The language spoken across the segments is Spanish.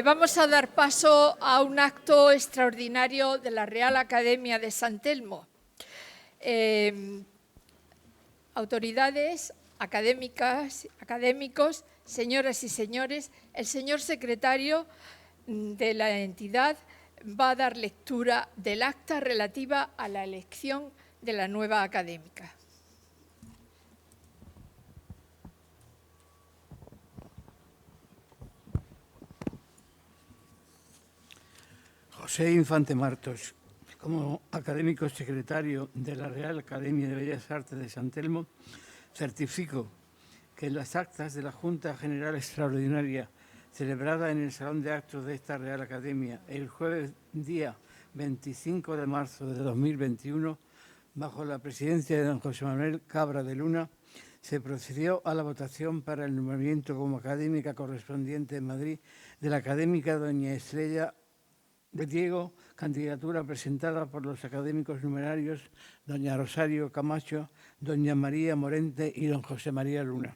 Vamos a dar paso a un acto extraordinario de la Real Academia de San Telmo. Autoridades académicos, señoras y señores, el señor secretario de la entidad va a dar lectura del acta relativa a la elección de la nueva académica. José Infante Martos, como académico secretario de la Real Academia de Bellas Artes de San Telmo, certifico que las actas de la Junta General Extraordinaria celebrada en el Salón de Actos de esta Real Academia el jueves día 25 de marzo de 2021, bajo la presidencia de don José Manuel Cabra de Luna, se procedió a la votación para el nombramiento como académica correspondiente en Madrid de la académica doña Estrella de Diego, candidatura presentada por los académicos numerarios doña Rosario Camacho, doña María Morente y don José María Luna.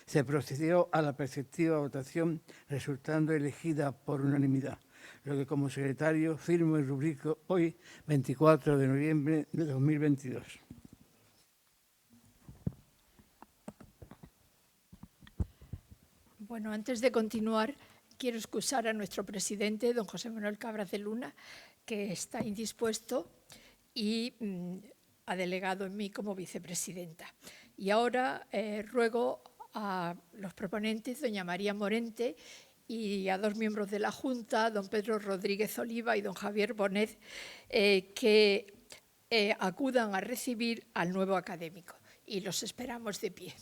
Se procedió a la preceptiva votación, resultando elegida por unanimidad, lo que como secretario firmo y rubrico hoy, 24 de noviembre de 2022. Bueno, antes de continuar, quiero excusar a nuestro presidente, don José Manuel Cabra de Luna, que está indispuesto y ha delegado en mí como vicepresidenta. Y ahora ruego a los proponentes, doña María Morente, y a dos miembros de la Junta, don Pedro Rodríguez Oliva y don Javier Bonet, que acudan a recibir al nuevo académico. Y los esperamos de pie.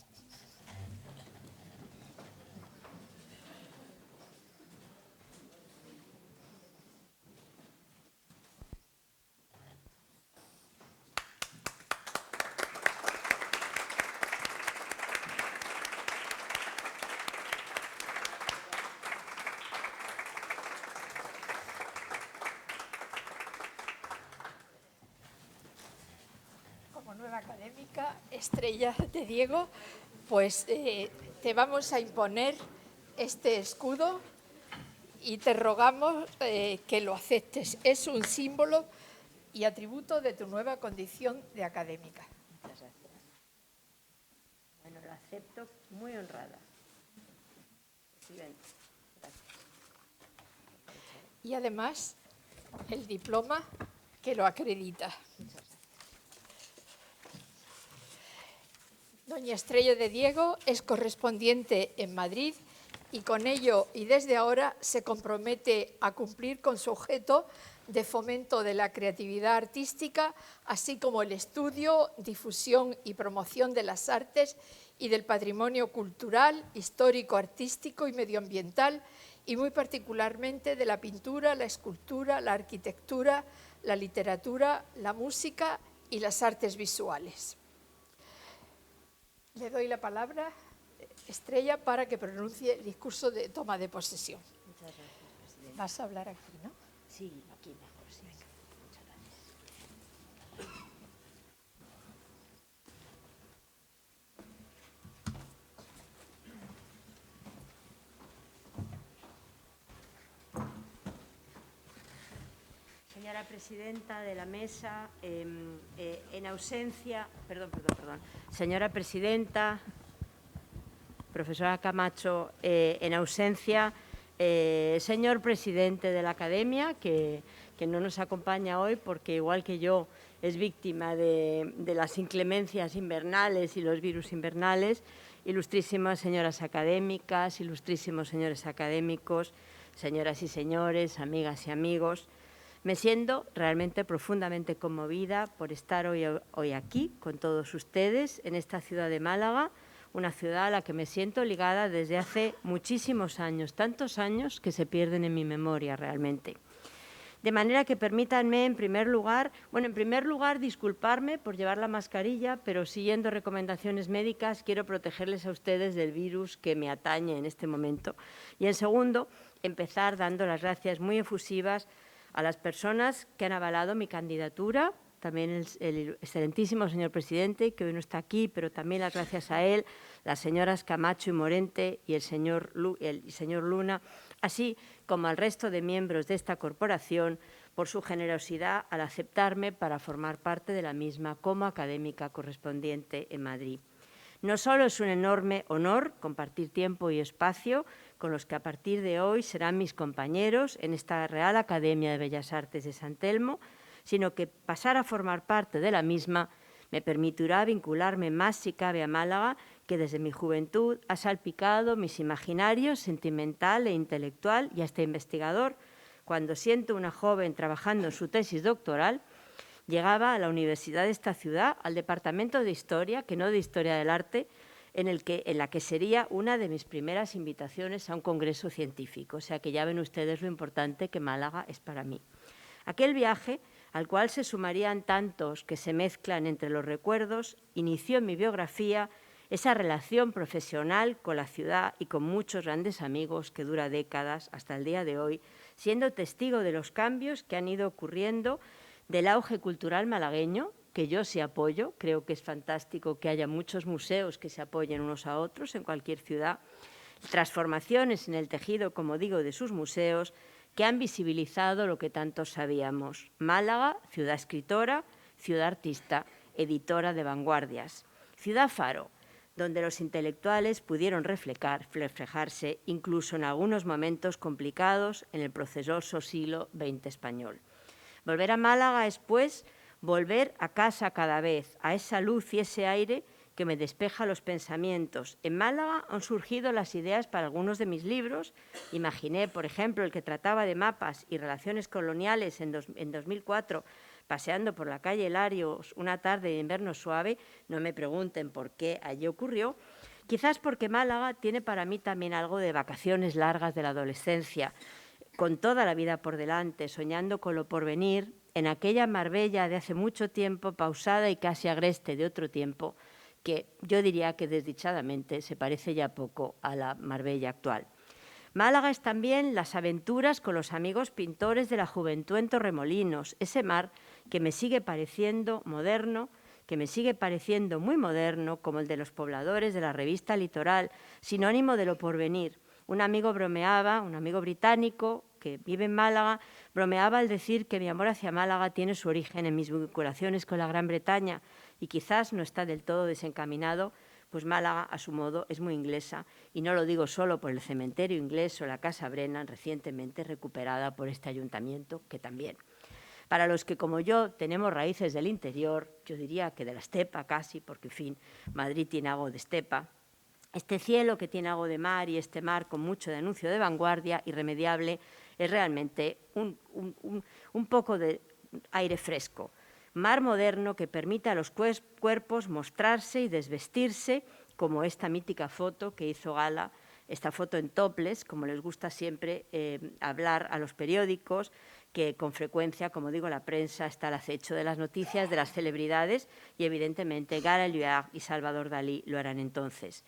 Nueva académica, Estrella de Diego, pues te vamos a imponer este escudo y te rogamos que lo aceptes. Es un símbolo y atributo de tu nueva condición de académica. Muchas gracias. Bueno, lo acepto muy honrada. Excelente. Gracias. Y además el diploma que lo acredita. Muchas gracias. Doña Estrella de Diego es correspondiente en Madrid y con ello y desde ahora se compromete a cumplir con su objeto de fomento de la creatividad artística, así como el estudio, difusión y promoción de las artes y del patrimonio cultural, histórico, artístico y medioambiental, y muy particularmente de la pintura, la escultura, la arquitectura, la literatura, la música y las artes visuales. Le doy la palabra, Estrella, para que pronuncie el discurso de toma de posesión. Muchas gracias, presidenta. Vas a hablar aquí, ¿no? Sí, aquí mejor, sí. Venga. Muchas gracias. Señora presidenta de la mesa, en ausencia... Perdón. Señora presidenta, profesora Camacho, en ausencia, señor presidente de la Academia, que no nos acompaña hoy porque, igual que yo, es víctima de las inclemencias invernales y los virus invernales, ilustrísimas señoras académicas, ilustrísimos señores académicos, señoras y señores, amigas y amigos. Me siento realmente profundamente conmovida por estar hoy aquí con todos ustedes en esta ciudad de Málaga, una ciudad a la que me siento ligada desde hace muchísimos años, tantos años que se pierden en mi memoria realmente. De manera que permítanme, en primer lugar, disculparme por llevar la mascarilla, pero siguiendo recomendaciones médicas, quiero protegerles a ustedes del virus que me atañe en este momento. Y en segundo, empezar dando las gracias muy efusivas a las personas que han avalado mi candidatura, también el excelentísimo señor presidente, que hoy no está aquí, pero también las gracias a él, las señoras Camacho y Morente y el señor Luna, así como al resto de miembros de esta corporación, por su generosidad al aceptarme para formar parte de la misma como académica correspondiente en Madrid. No solo es un enorme honor compartir tiempo y espacio con los que a partir de hoy serán mis compañeros en esta Real Academia de Bellas Artes de San Telmo, sino que pasar a formar parte de la misma me permitirá vincularme más si cabe a Málaga, que desde mi juventud ha salpicado mis imaginarios sentimental e intelectual y hasta investigador. Cuando siento una joven trabajando en su tesis doctoral, llegaba a la universidad de esta ciudad, al departamento de Historia, que no de Historia del Arte, en la que sería una de mis primeras invitaciones a un congreso científico. O sea que ya ven ustedes lo importante que Málaga es para mí. Aquel viaje, al cual se sumarían tantos que se mezclan entre los recuerdos, inició en mi biografía esa relación profesional con la ciudad y con muchos grandes amigos que dura décadas hasta el día de hoy, siendo testigo de los cambios que han ido ocurriendo, del auge cultural malagueño, que yo sí apoyo. Creo que es fantástico que haya muchos museos que se apoyen unos a otros en cualquier ciudad, transformaciones en el tejido, como digo, de sus museos, que han visibilizado lo que tantos sabíamos. Málaga, ciudad escritora, ciudad artista, editora de vanguardias. Ciudad faro, donde los intelectuales pudieron reflejarse incluso en algunos momentos complicados en el procesoso siglo XX español. Volver a Málaga es, pues, volver a casa cada vez, a esa luz y ese aire que me despeja los pensamientos. En Málaga han surgido las ideas para algunos de mis libros. Imaginé, por ejemplo, el que trataba de mapas y relaciones coloniales en 2004, paseando por la calle Larios una tarde de invierno suave. No me pregunten por qué allí ocurrió. Quizás porque Málaga tiene para mí también algo de vacaciones largas de la adolescencia, con toda la vida por delante, soñando con lo porvenir, en aquella Marbella de hace mucho tiempo, pausada y casi agreste de otro tiempo, que yo diría que desdichadamente se parece ya poco a la Marbella actual. Málaga es también las aventuras con los amigos pintores de la juventud en Torremolinos, ese mar que me sigue pareciendo moderno, que me sigue pareciendo muy moderno, como el de los pobladores de la revista Litoral, sinónimo de lo porvenir. Un amigo bromeaba, un amigo británico que vive en Málaga, bromeaba al decir que mi amor hacia Málaga tiene su origen en mis vinculaciones con la Gran Bretaña y quizás no está del todo desencaminado, pues Málaga, a su modo, es muy inglesa, y no lo digo solo por el cementerio inglés o la Casa Brennan, recientemente recuperada por este ayuntamiento, que también. Para los que, como yo, tenemos raíces del interior, yo diría que de la estepa casi, porque, en fin, Madrid tiene algo de estepa, este cielo que tiene algo de mar y este mar con mucho denuncio de vanguardia irremediable es realmente un poco de aire fresco. Mar moderno que permite a los cuerpos mostrarse y desvestirse, como esta mítica foto que hizo gala, esta foto en topless, como les gusta siempre hablar a los periódicos, que con frecuencia, como digo, la prensa está al acecho de las noticias, de las celebridades, y evidentemente Gara Luard y Salvador Dalí lo harán entonces.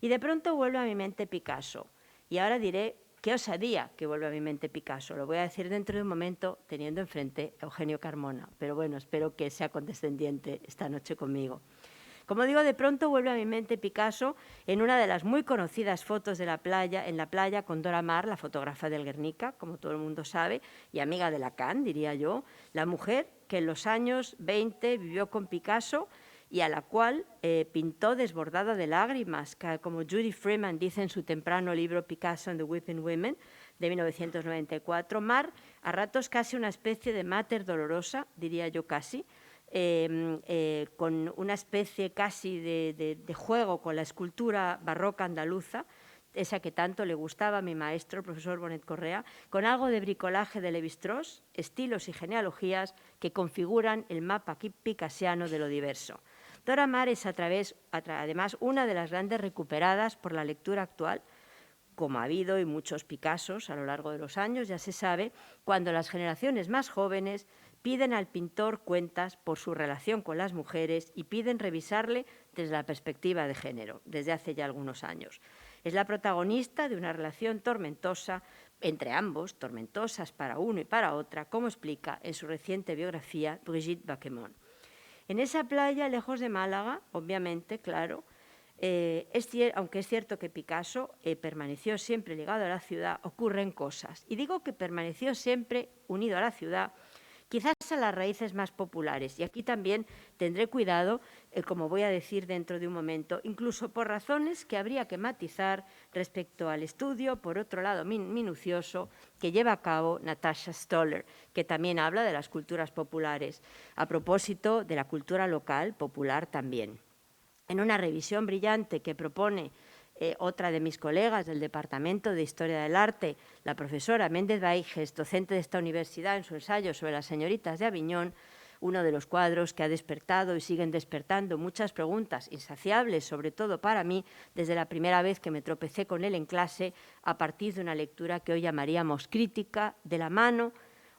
Y de pronto vuelve a mi mente Picasso. Y ahora diré qué osadía que vuelve a mi mente Picasso. Lo voy a decir dentro de un momento teniendo enfrente a Eugenio Carmona. Pero bueno, espero que sea condescendiente esta noche conmigo. Como digo, de pronto vuelve a mi mente Picasso en una de las muy conocidas fotos de la playa, en la playa con Dora Maar, la fotógrafa del Guernica, como todo el mundo sabe, y amiga de Lacan, diría yo, la mujer que en los años 20 vivió con Picasso y a la cual pintó desbordada de lágrimas, como Judy Freeman dice en su temprano libro Picasso and the Weeping Women, de 1994. Maar, a ratos casi una especie de mater dolorosa, diría yo casi, con una especie casi de juego con la escultura barroca andaluza, esa que tanto le gustaba a mi maestro, el profesor Bonet Correa, con algo de bricolaje de Lévi-Strauss, estilos y genealogías que configuran el mapa picasiano de lo diverso. Dora Maar es además una de las grandes recuperadas por la lectura actual, como ha habido y muchos Picassos a lo largo de los años, ya se sabe, cuando las generaciones más jóvenes piden al pintor cuentas por su relación con las mujeres y piden revisarle desde la perspectiva de género, desde hace ya algunos años. Es la protagonista de una relación tormentosa entre ambos, tormentosas para uno y para otra, como explica en su reciente biografía Brigitte Bacquemont. En esa playa, lejos de Málaga, obviamente, claro, Aunque es cierto que Picasso permaneció siempre ligado a la ciudad, ocurren cosas. Y digo que permaneció siempre unido a la ciudad, quizás a las raíces más populares. Y aquí también tendré cuidado, como voy a decir dentro de un momento, incluso por razones que habría que matizar respecto al estudio, por otro lado, minucioso, que lleva a cabo Natasha Stoller, que también habla de las culturas populares, a propósito de la cultura local popular también. En una revisión brillante que propone otra de mis colegas del Departamento de Historia del Arte, la profesora Méndez Baiges, docente de esta universidad, en su ensayo sobre las señoritas de Aviñón, uno de los cuadros que ha despertado y siguen despertando muchas preguntas insaciables, sobre todo para mí, desde la primera vez que me tropecé con él en clase, a partir de una lectura que hoy llamaríamos crítica, de la mano,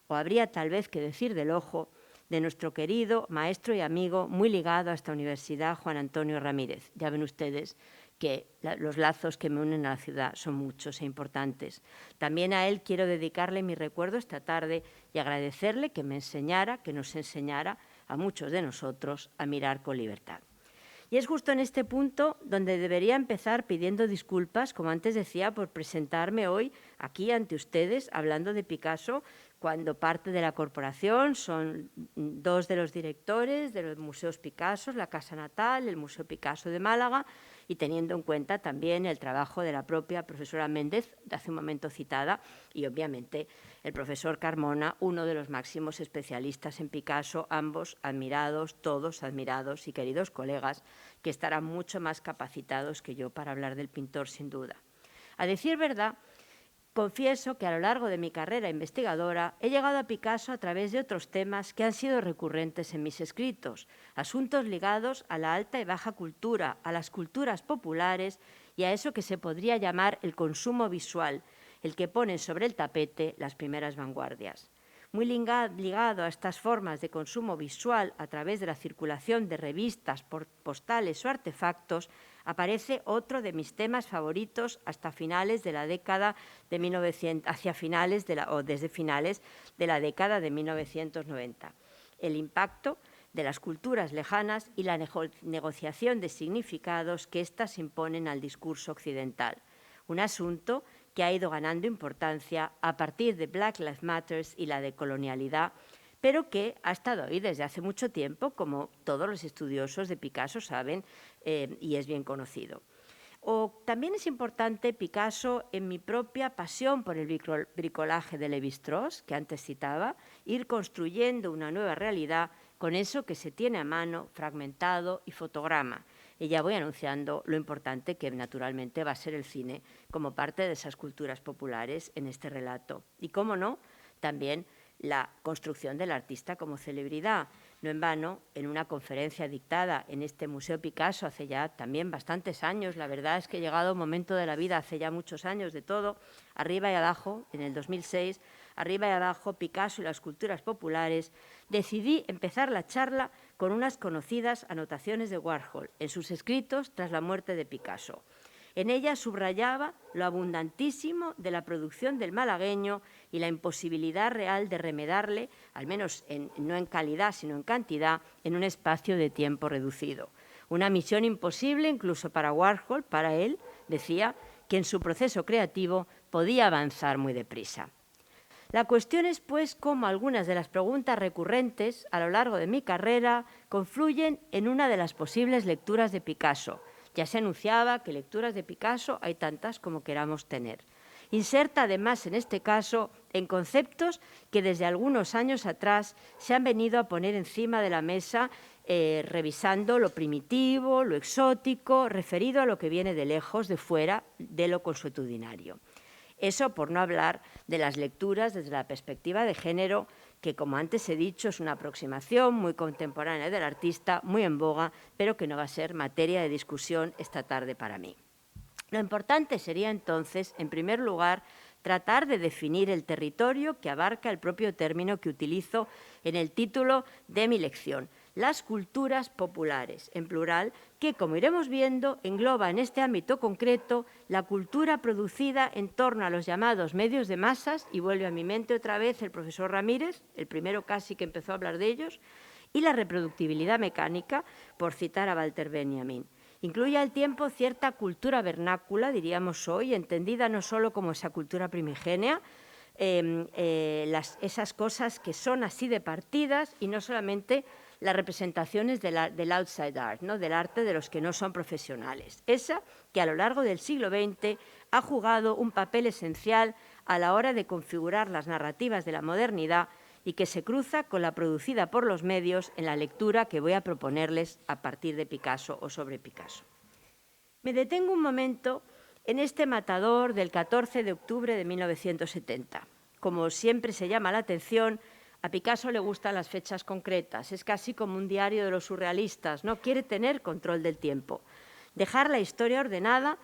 o habría tal vez que decir del ojo, de nuestro querido maestro y amigo muy ligado a esta universidad, Juan Antonio Ramírez. Ya ven ustedes que los lazos que me unen a la ciudad son muchos e importantes. También a él quiero dedicarle mi recuerdo esta tarde y agradecerle que me enseñara, que nos enseñara a muchos de nosotros a mirar con libertad. Y es justo en este punto donde debería empezar pidiendo disculpas, como antes decía, por presentarme hoy aquí ante ustedes hablando de Picasso, cuando parte de la corporación son dos de los directores de los museos Picasso, la Casa Natal, el Museo Picasso de Málaga, y teniendo en cuenta también el trabajo de la propia profesora Méndez, de hace un momento citada, y obviamente el profesor Carmona, uno de los máximos especialistas en Picasso, ambos admirados, todos admirados y queridos colegas, que estarán mucho más capacitados que yo para hablar del pintor, sin duda. A decir verdad, confieso que a lo largo de mi carrera investigadora he llegado a Picasso a través de otros temas que han sido recurrentes en mis escritos, asuntos ligados a la alta y baja cultura, a las culturas populares y a eso que se podría llamar el consumo visual, el que ponen sobre el tapete las primeras vanguardias. Muy ligado a estas formas de consumo visual a través de la circulación de revistas, postales o artefactos, aparece otro de mis temas favoritos hasta finales de la década de 1900, desde finales de la década de 1990. El impacto de las culturas lejanas y la negociación de significados que éstas imponen al discurso occidental. Un asunto que ha ido ganando importancia a partir de Black Lives Matter y la decolonialidad, pero que ha estado ahí desde hace mucho tiempo, como todos los estudiosos de Picasso saben, y es bien conocido. También es importante Picasso en mi propia pasión por el bricolaje de Lévi-Strauss, que antes citaba, ir construyendo una nueva realidad con eso que se tiene a mano, fragmentado y fotograma. Y ya voy anunciando lo importante que naturalmente va a ser el cine como parte de esas culturas populares en este relato. Y, cómo no, también la construcción del artista como celebridad. No en vano, en una conferencia dictada en este Museo Picasso hace ya también bastantes años, la verdad es que llegado un momento de la vida, hace ya muchos años de todo, arriba y abajo, en el 2006, arriba y abajo, Picasso y las culturas populares, decidí empezar la charla con unas conocidas anotaciones de Warhol en sus escritos tras la muerte de Picasso. En ella subrayaba lo abundantísimo de la producción del malagueño y la imposibilidad real de remedarle, al menos no en calidad, sino en cantidad, en un espacio de tiempo reducido. Una misión imposible incluso para Warhol, para él, decía, que en su proceso creativo podía avanzar muy deprisa. La cuestión es, pues, cómo algunas de las preguntas recurrentes a lo largo de mi carrera confluyen en una de las posibles lecturas de Picasso. Ya se anunciaba que lecturas de Picasso hay tantas como queramos tener. Inserta además en este caso en conceptos que desde algunos años atrás se han venido a poner encima de la mesa revisando lo primitivo, lo exótico, referido a lo que viene de lejos, de fuera, de lo consuetudinario. Eso por no hablar de las lecturas desde la perspectiva de género, que, como antes he dicho, es una aproximación muy contemporánea del artista, muy en boga, pero que no va a ser materia de discusión esta tarde para mí. Lo importante sería entonces, en primer lugar, tratar de definir el territorio que abarca el propio término que utilizo en el título de mi lección, las culturas populares, en plural, que, como iremos viendo, engloba en este ámbito concreto la cultura producida en torno a los llamados medios de masas, y vuelve a mi mente otra vez el profesor Ramírez, el primero casi que empezó a hablar de ellos, y la reproductibilidad mecánica, por citar a Walter Benjamin. Incluye al tiempo cierta cultura vernácula, diríamos hoy, entendida no solo como esa cultura primigenia, esas cosas que son así de partidas y no solamente las representaciones del outside art, ¿no? Del arte de los que no son profesionales. Esa que a lo largo del siglo XX ha jugado un papel esencial a la hora de configurar las narrativas de la modernidad y que se cruza con la producida por los medios en la lectura que voy a proponerles a partir de Picasso o sobre Picasso. Me detengo un momento en este matador del 14 de octubre de 1970. Como siempre se llama la atención, a Picasso le gustan las fechas concretas, es casi como un diario de los surrealistas, no quiere tener control del tiempo, dejar la historia ordenada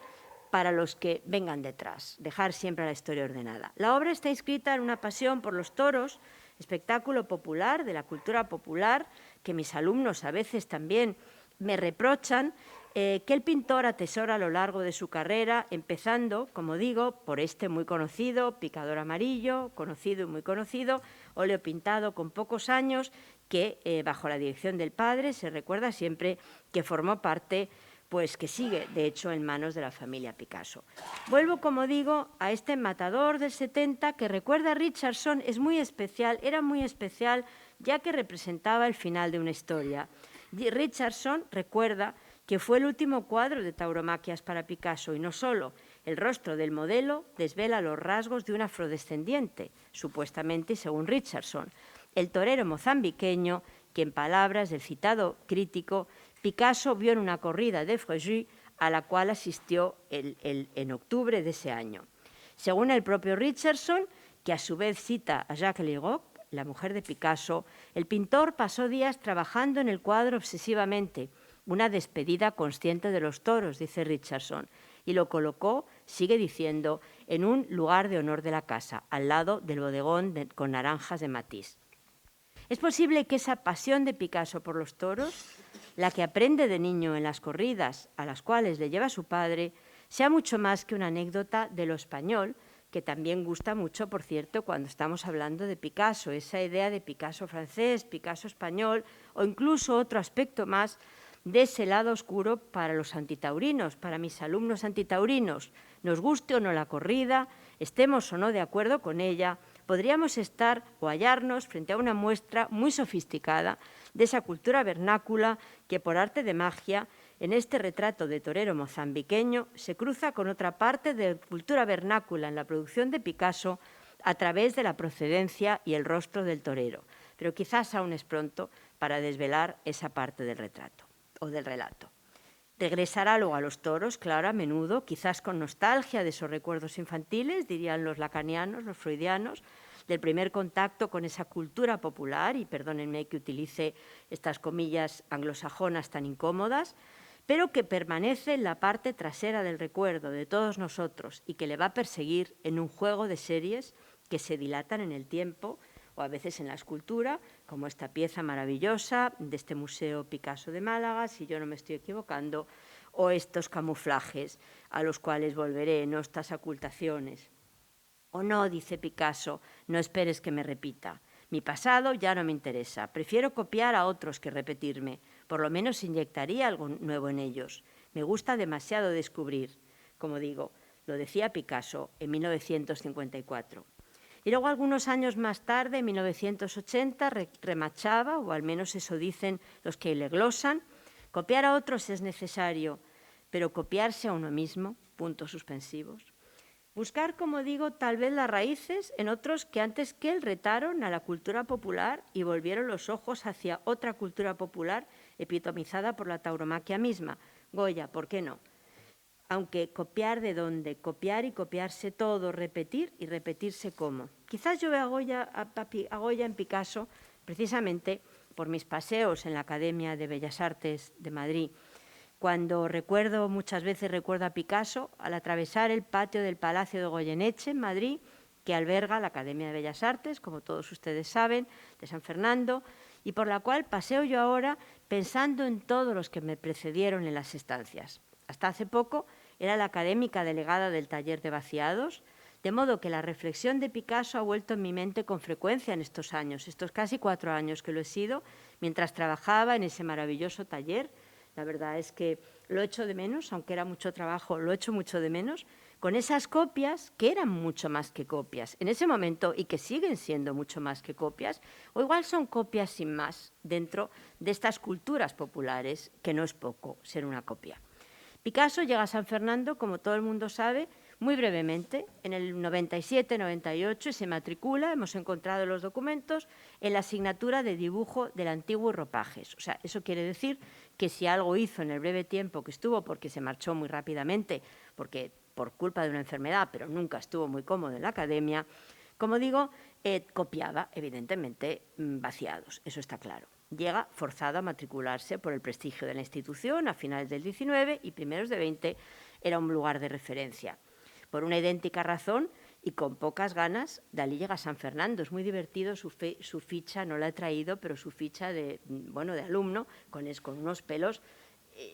para los que vengan detrás, dejar siempre la historia ordenada. La obra está inscrita en una pasión por los toros, espectáculo popular, de la cultura popular, que mis alumnos a veces también me reprochan, que el pintor atesora a lo largo de su carrera, empezando, como digo, por este muy conocido, Picador Amarillo, conocido y muy conocido, óleo pintado con pocos años, que bajo la dirección del padre se recuerda siempre que formó parte, pues que sigue, de hecho, en manos de la familia Picasso. Vuelvo, como digo, a este matador del 70 que recuerda a Richardson, es muy especial, era muy especial, ya que representaba el final de una historia. Richardson recuerda que fue el último cuadro de tauromaquias para Picasso y no solo, el rostro del modelo desvela los rasgos de un afrodescendiente, supuestamente y según Richardson, el torero mozambiqueño que en palabras del citado crítico Picasso vio en una corrida de Fréjus a la cual asistió en octubre de ese año. Según el propio Richardson, que a su vez cita a Jacques Leroux, la mujer de Picasso, el pintor pasó días trabajando en el cuadro obsesivamente, una despedida consciente de los toros, dice Richardson, y lo colocó, sigue diciendo, en un lugar de honor de la casa, al lado del bodegón con naranjas de Matisse. Es posible que esa pasión de Picasso por los toros, la que aprende de niño en las corridas a las cuales le lleva su padre, sea mucho más que una anécdota de lo español, que también gusta mucho, por cierto, cuando estamos hablando de Picasso, esa idea de Picasso francés, Picasso español, o incluso otro aspecto más de ese lado oscuro para los antitaurinos, para mis alumnos antitaurinos. Nos guste o no la corrida, estemos o no de acuerdo con ella, podríamos estar o hallarnos frente a una muestra muy sofisticada de esa cultura vernácula que, por arte de magia, en este retrato de torero mozambiqueño se cruza con otra parte de cultura vernácula en la producción de Picasso a través de la procedencia y el rostro del torero. Pero quizás aún es pronto para desvelar esa parte del retrato o del relato. Regresará luego a los toros, claro, a menudo, quizás con nostalgia de esos recuerdos infantiles, dirían los lacanianos, los freudianos, del primer contacto con esa cultura popular, y perdónenme que utilice estas comillas anglosajonas tan incómodas, pero que permanece en la parte trasera del recuerdo de todos nosotros y que le va a perseguir en un juego de series que se dilatan en el tiempo o a veces en la escultura, como esta pieza maravillosa de este Museo Picasso de Málaga, si yo no me estoy equivocando, o estos camuflajes a los cuales volveré, no estas ocultaciones. O no, dice Picasso, no esperes que me repita. Mi pasado ya no me interesa, prefiero copiar a otros que repetirme, por lo menos inyectaría algo nuevo en ellos. Me gusta demasiado descubrir, como digo, lo decía Picasso en 1954. Y luego, algunos años más tarde, en 1980, remachaba, o al menos eso dicen los que le glosan, copiar a otros es necesario, pero copiarse a uno mismo, puntos suspensivos. Buscar, como digo, tal vez las raíces en otros que antes que él retaron a la cultura popular y volvieron los ojos hacia otra cultura popular epitomizada por la tauromaquia misma. Goya, ¿por qué no? Aunque copiar de dónde, copiar y copiarse todo, repetir y repetirse cómo. Quizás yo veo a Goya en Picasso precisamente por mis paseos en la Academia de Bellas Artes de Madrid, cuando muchas veces recuerdo a Picasso al atravesar el patio del Palacio de Goyeneche en Madrid, que alberga la Academia de Bellas Artes, como todos ustedes saben, de San Fernando, y por la cual paseo yo ahora pensando en todos los que me precedieron en las estancias. Hasta hace poco era la académica delegada del taller de vaciados, de modo que la reflexión de Picasso ha vuelto en mi mente con frecuencia en estos años, estos casi 4 años que lo he sido, mientras trabajaba en ese maravilloso taller La verdad es que lo echo de menos, aunque era mucho trabajo, lo echo mucho de menos, con esas copias que eran mucho más que copias en ese momento y que siguen siendo mucho más que copias, o igual son copias sin más dentro de estas culturas populares, que no es poco ser una copia. Picasso llega a San Fernando, como todo el mundo sabe, muy brevemente, en el 97-98, y se matricula, hemos encontrado los documentos, en la asignatura de dibujo del antiguo Ropajes. O sea, eso quiere decir que si algo hizo en el breve tiempo que estuvo, porque se marchó muy rápidamente, porque por culpa de una enfermedad, pero nunca estuvo muy cómodo en la academia, como digo, copiaba, evidentemente, vaciados, eso está claro. Llega forzado a matricularse por el prestigio de la institución a finales del 19 y primeros de 20 era un lugar de referencia. Por una idéntica razón y con pocas ganas, Dalí llega a San Fernando. Es muy divertido su ficha, no la he traído, pero su ficha de alumno, con unos pelos,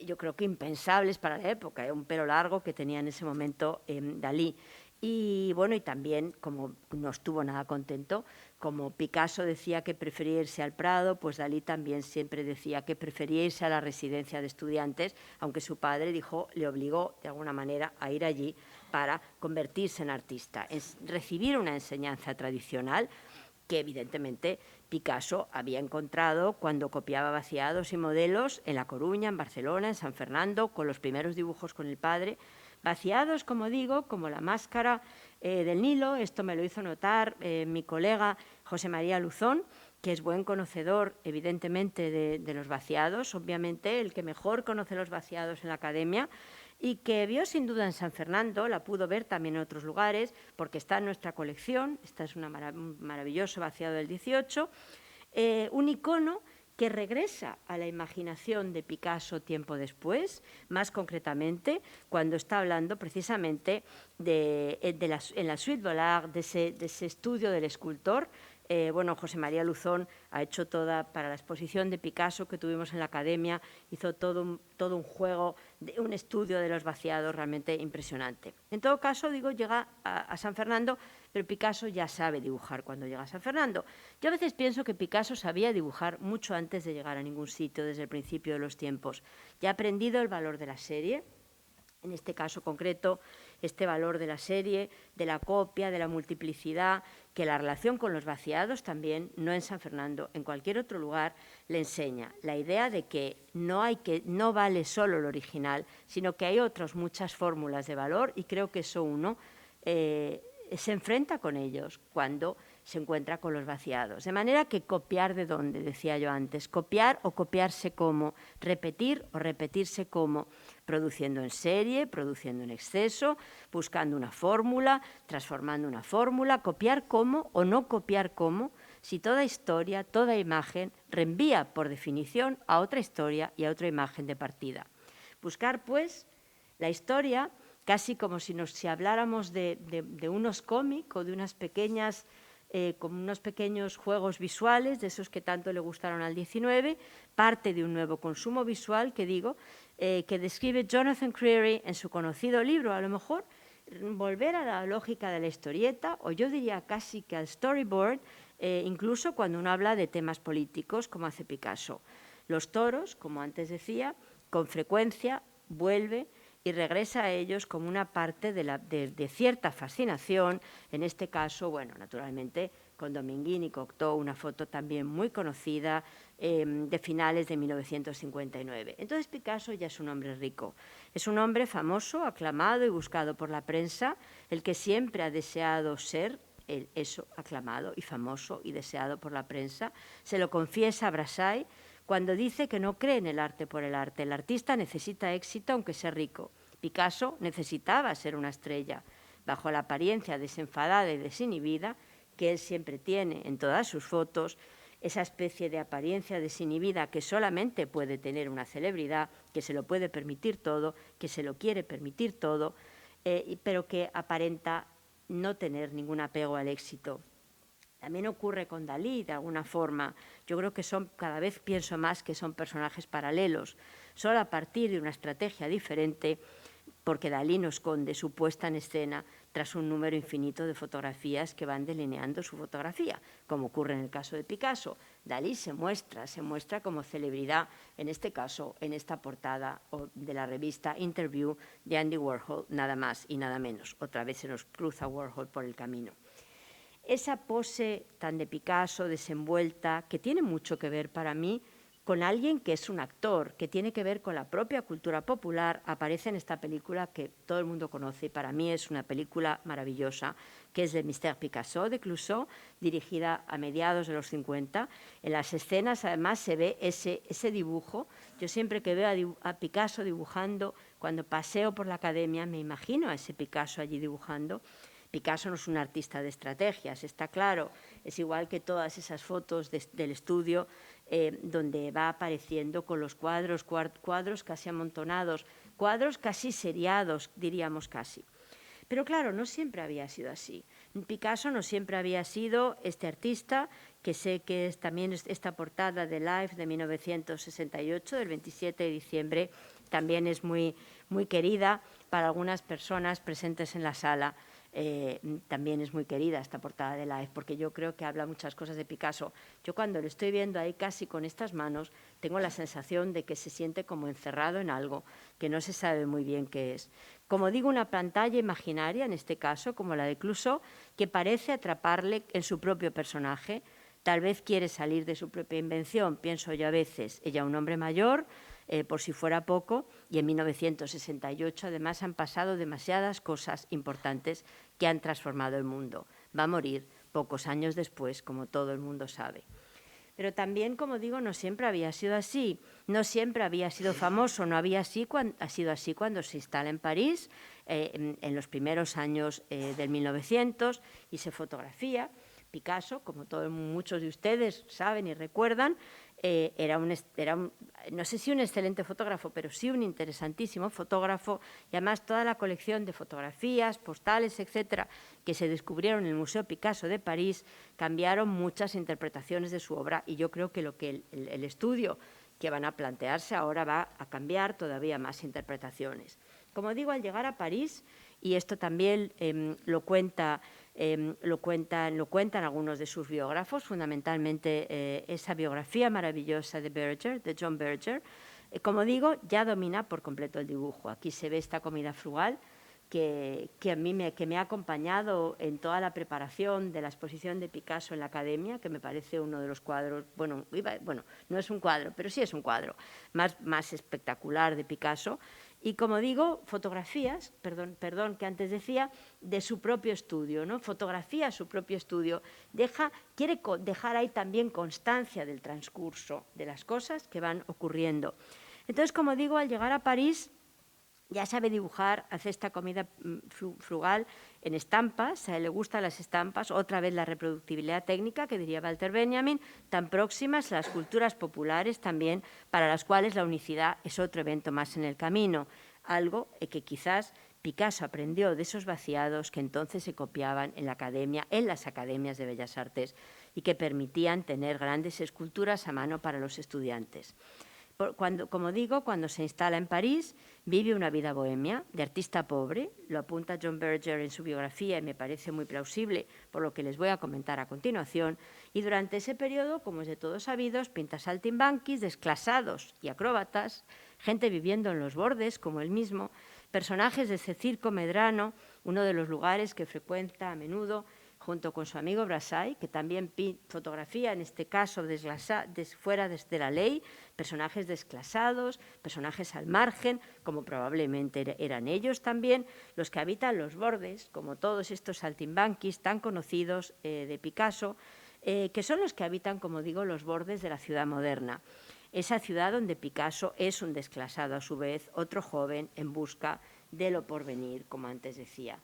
yo creo que impensables para la época, un pelo largo que tenía en ese momento Dalí. Y bueno, y también, como no estuvo nada contento, como Picasso decía que prefería irse al Prado, pues Dalí también siempre decía que prefería irse a la residencia de estudiantes, aunque su padre le obligó de alguna manera a ir allí para convertirse en artista, recibir una enseñanza tradicional que evidentemente Picasso había encontrado cuando copiaba vaciados y modelos en La Coruña, en Barcelona, en San Fernando, con los primeros dibujos con el padre. Vaciados, como digo, como la máscara del Nilo, esto me lo hizo notar mi colega José María Luzón, que es buen conocedor, evidentemente, de los vaciados, obviamente el que mejor conoce los vaciados en la academia, y que vio sin duda en San Fernando, la pudo ver también en otros lugares, porque está en nuestra colección, esta es un maravilloso vaciado del 18, un icono que regresa a la imaginación de Picasso tiempo después, más concretamente cuando está hablando precisamente en la Suite Bollard, de ese estudio del escultor. Bueno, José María Luzón ha hecho para la exposición de Picasso que tuvimos en la academia, hizo todo un juego, un estudio de los vaciados realmente impresionante. En todo caso, digo, llega a San Fernando, pero Picasso ya sabe dibujar cuando llega a San Fernando. Yo a veces pienso que Picasso sabía dibujar mucho antes de llegar a ningún sitio, desde el principio de los tiempos. Ya ha aprendido el valor de la serie, en este caso concreto, este valor de la serie, de la copia, de la multiplicidad, que la relación con los vaciados también, no en San Fernando, en cualquier otro lugar, le enseña. La idea de que no vale solo lo original, sino que hay otras muchas fórmulas de valor, y creo que eso uno se enfrenta con ellos cuando se encuentra con los vaciados. De manera que copiar de dónde, decía yo antes, copiar o copiarse cómo, repetir o repetirse cómo, produciendo en serie, produciendo en exceso, buscando una fórmula, transformando una fórmula, copiar cómo o no copiar cómo, si toda historia, toda imagen reenvía por definición a otra historia y a otra imagen de partida. Buscar, pues, la historia casi como si habláramos de unos cómics o de unas pequeñas, como unos pequeños juegos visuales, de esos que tanto le gustaron al 19, parte de un nuevo consumo visual, que digo, que describe Jonathan Creary en su conocido libro, a lo mejor volver a la lógica de la historieta, o yo diría casi que al storyboard, incluso cuando uno habla de temas políticos, como hace Picasso. Los toros, como antes decía, con frecuencia vuelve y regresa a ellos como una parte de cierta fascinación, en este caso, bueno, naturalmente, con Dominguín y Cocteau, una foto también muy conocida de finales de 1959. Entonces Picasso ya es un hombre rico, es un hombre famoso, aclamado y buscado por la prensa, el que siempre ha deseado ser eso, aclamado y famoso y deseado por la prensa. Se lo confiesa a Brassai cuando dice que no cree en el arte por el arte. El artista necesita éxito aunque sea rico. Picasso necesitaba ser una estrella. Bajo la apariencia desenfadada y desinhibida que él siempre tiene en todas sus fotos, esa especie de apariencia desinhibida que solamente puede tener una celebridad, que se lo puede permitir todo, que se lo quiere permitir todo, pero que aparenta no tener ningún apego al éxito. También ocurre con Dalí, de alguna forma. Yo creo que cada vez pienso más que son personajes paralelos. Solo a partir de una estrategia diferente, porque Dalí no esconde su puesta en escena, tras un número infinito de fotografías que van delineando su fotografía, como ocurre en el caso de Picasso. Dalí se muestra como celebridad, en este caso, en esta portada de la revista Interview de Andy Warhol, nada más y nada menos. Otra vez se nos cruza Warhol por el camino. Esa pose tan de Picasso, desenvuelta, que tiene mucho que ver para mí con alguien que es un actor, que tiene que ver con la propia cultura popular, aparece en esta película que todo el mundo conoce y para mí es una película maravillosa, que es de Mr. Picasso, de Clouseau, dirigida a mediados de los 50. En las escenas, además, se ve ese dibujo. Yo siempre que veo a Picasso dibujando, cuando paseo por la academia, me imagino a ese Picasso allí dibujando. Picasso no es un artista de estrategias, está claro, es igual que todas esas fotos del estudio donde va apareciendo con los cuadros casi amontonados, cuadros casi seriados, diríamos casi. Pero claro, no siempre había sido así. Picasso no siempre había sido este artista, que sé que es también esta portada de Life de 1968, del 27 de diciembre, también es muy, muy querida para algunas personas presentes en la sala. También es muy querida esta portada de Life, porque yo creo que habla muchas cosas de Picasso. Yo cuando lo estoy viendo ahí casi con estas manos, tengo la sensación de que se siente como encerrado en algo que no se sabe muy bien qué es. Como digo, una pantalla imaginaria, en este caso, como la de Clouseau, que parece atraparle en su propio personaje. Tal vez quiere salir de su propia invención, pienso yo a veces. Ella, un hombre mayor, por si fuera poco, y en 1968 además han pasado demasiadas cosas importantes que han transformado el mundo. Va a morir pocos años después, como todo el mundo sabe. Pero también, como digo, no siempre había sido así, no siempre había sido famoso, no ha sido así cuando se instala en París, en los primeros años del 1900, y se fotografía. Picasso, como muchos de ustedes saben y recuerdan, era no sé si un excelente fotógrafo, pero sí un interesantísimo fotógrafo, y además toda la colección de fotografías, postales, etcétera, que se descubrieron en el Museo Picasso de París, cambiaron muchas interpretaciones de su obra, y yo creo que el estudio que van a plantearse ahora va a cambiar todavía más interpretaciones. Como digo, al llegar a París, y esto también lo cuentan algunos de sus biógrafos, fundamentalmente esa biografía maravillosa de John Berger. Como digo, ya domina por completo el dibujo. Aquí se ve esta comida frugal que me ha acompañado en toda la preparación de la exposición de Picasso en la Academia, que me parece uno de los cuadros, bueno, no es un cuadro, pero sí es un cuadro más espectacular de Picasso. Y como digo, fotografías, perdón, que antes decía, de su propio estudio, ¿no? Fotografía su propio estudio. Quiere dejar ahí también constancia del transcurso de las cosas que van ocurriendo. Entonces, como digo, al llegar a París, ya sabe dibujar, hace esta comida frugal en estampas, a él le gustan las estampas, otra vez la reproductibilidad técnica, que diría Walter Benjamin, tan próximas a las culturas populares también, para las cuales la unicidad es otro evento más en el camino, algo que quizás Picasso aprendió de esos vaciados que entonces se copiaban en las academias de Bellas Artes y que permitían tener grandes esculturas a mano para los estudiantes. Como digo, cuando se instala en París, vive una vida bohemia, de artista pobre, lo apunta John Berger en su biografía y me parece muy plausible, por lo que les voy a comentar a continuación, y durante ese periodo, como es de todos sabidos, pinta saltimbanquis, desclasados y acróbatas, gente viviendo en los bordes, como él mismo, personajes de ese circo Medrano, uno de los lugares que frecuenta a menudo, junto con su amigo Brassai, que también fotografía, en este caso fuera de la ley, personajes desclasados, personajes al margen, como probablemente eran ellos también, los que habitan los bordes, como todos estos saltimbanquis tan conocidos de Picasso, que son los que habitan, como digo, los bordes de la ciudad moderna. Esa ciudad donde Picasso es un desclasado a su vez, otro joven en busca de lo porvenir, como antes decía.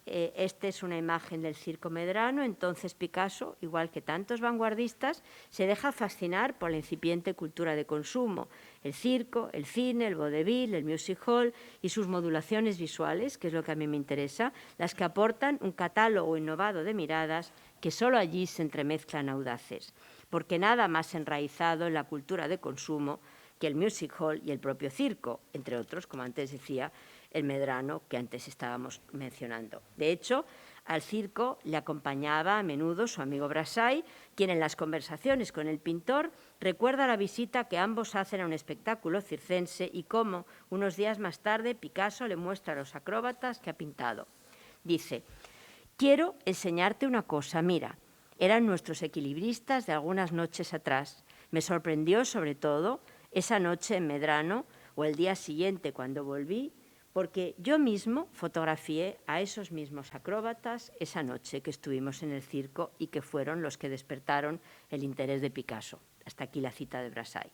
Esta es una imagen del circo Medrano. Entonces Picasso, igual que tantos vanguardistas, se deja fascinar por la incipiente cultura de consumo, el circo, el cine, el vodevil, el music hall y sus modulaciones visuales, que es lo que a mí me interesa, las que aportan un catálogo innovado de miradas que solo allí se entremezclan audaces, porque nada más enraizado en la cultura de consumo que el music hall y el propio circo, entre otros, como antes decía, el Medrano que antes estábamos mencionando. De hecho, al circo le acompañaba a menudo su amigo Brassai, quien en las conversaciones con el pintor recuerda la visita que ambos hacen a un espectáculo circense y cómo, unos días más tarde, Picasso le muestra a los acróbatas que ha pintado. Dice: «Quiero enseñarte una cosa, mira, eran nuestros equilibristas de algunas noches atrás. Me sorprendió sobre todo esa noche en Medrano o el día siguiente cuando volví, porque yo mismo fotografié a esos mismos acróbatas esa noche que estuvimos en el circo y que fueron los que despertaron el interés de Picasso». Hasta aquí la cita de Brassai.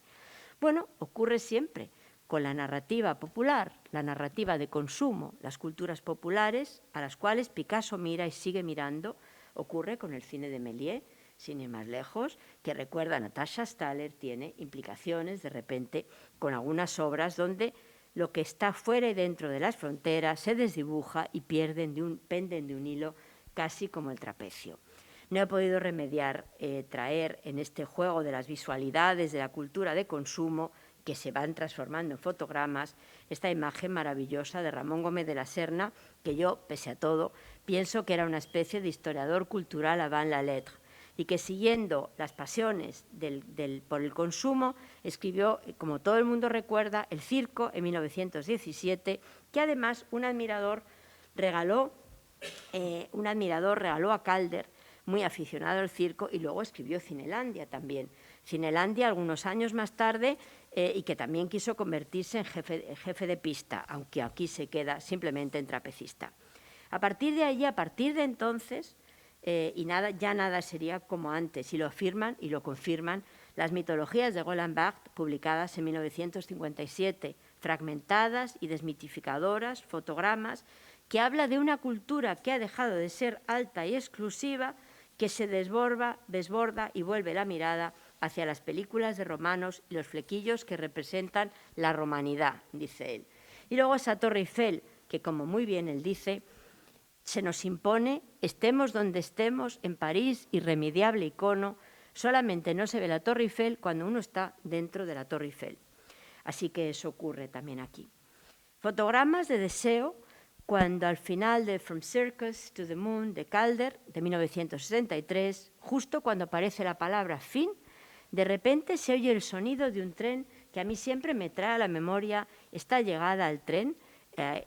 Bueno, ocurre siempre con la narrativa popular, la narrativa de consumo, las culturas populares a las cuales Picasso mira y sigue mirando. Ocurre con el cine de Méliès, sin ir más lejos, que recuerda a Natasha Staller, tiene implicaciones de repente con algunas obras donde lo que está fuera y dentro de las fronteras se desdibuja y penden de un hilo casi como el trapecio. No he podido remediar traer en este juego de las visualidades de la cultura de consumo que se van transformando en fotogramas esta imagen maravillosa de Ramón Gómez de la Serna, que yo, pese a todo, pienso que era una especie de historiador cultural avant la lettre, y que siguiendo las pasiones por el consumo, escribió, como todo el mundo recuerda, El circo en 1917, que además un admirador regaló a Calder, muy aficionado al circo, y luego escribió Cinelandia también. Cinelandia algunos años más tarde, y que también quiso convertirse en jefe de pista, aunque aquí se queda simplemente en trapecista. A partir de allí, a partir de entonces, ya nada sería como antes, y lo afirman y lo confirman las mitologías de Roland Barthes, publicadas en 1957, fragmentadas y desmitificadoras, fotogramas, que habla de una cultura que ha dejado de ser alta y exclusiva, que se desborda y vuelve la mirada hacia las películas de romanos y los flequillos que representan la romanidad, dice él. Y luego esa Torre Eiffel, que como muy bien él dice, se nos impone, estemos donde estemos, en París, irremediable icono, solamente no se ve la Torre Eiffel cuando uno está dentro de la Torre Eiffel. Así que eso ocurre también aquí. Fotogramas de deseo, cuando al final de From Circus to the Moon de Calder, de 1963, justo cuando aparece la palabra fin, de repente se oye el sonido de un tren que a mí siempre me trae a la memoria esta llegada al tren,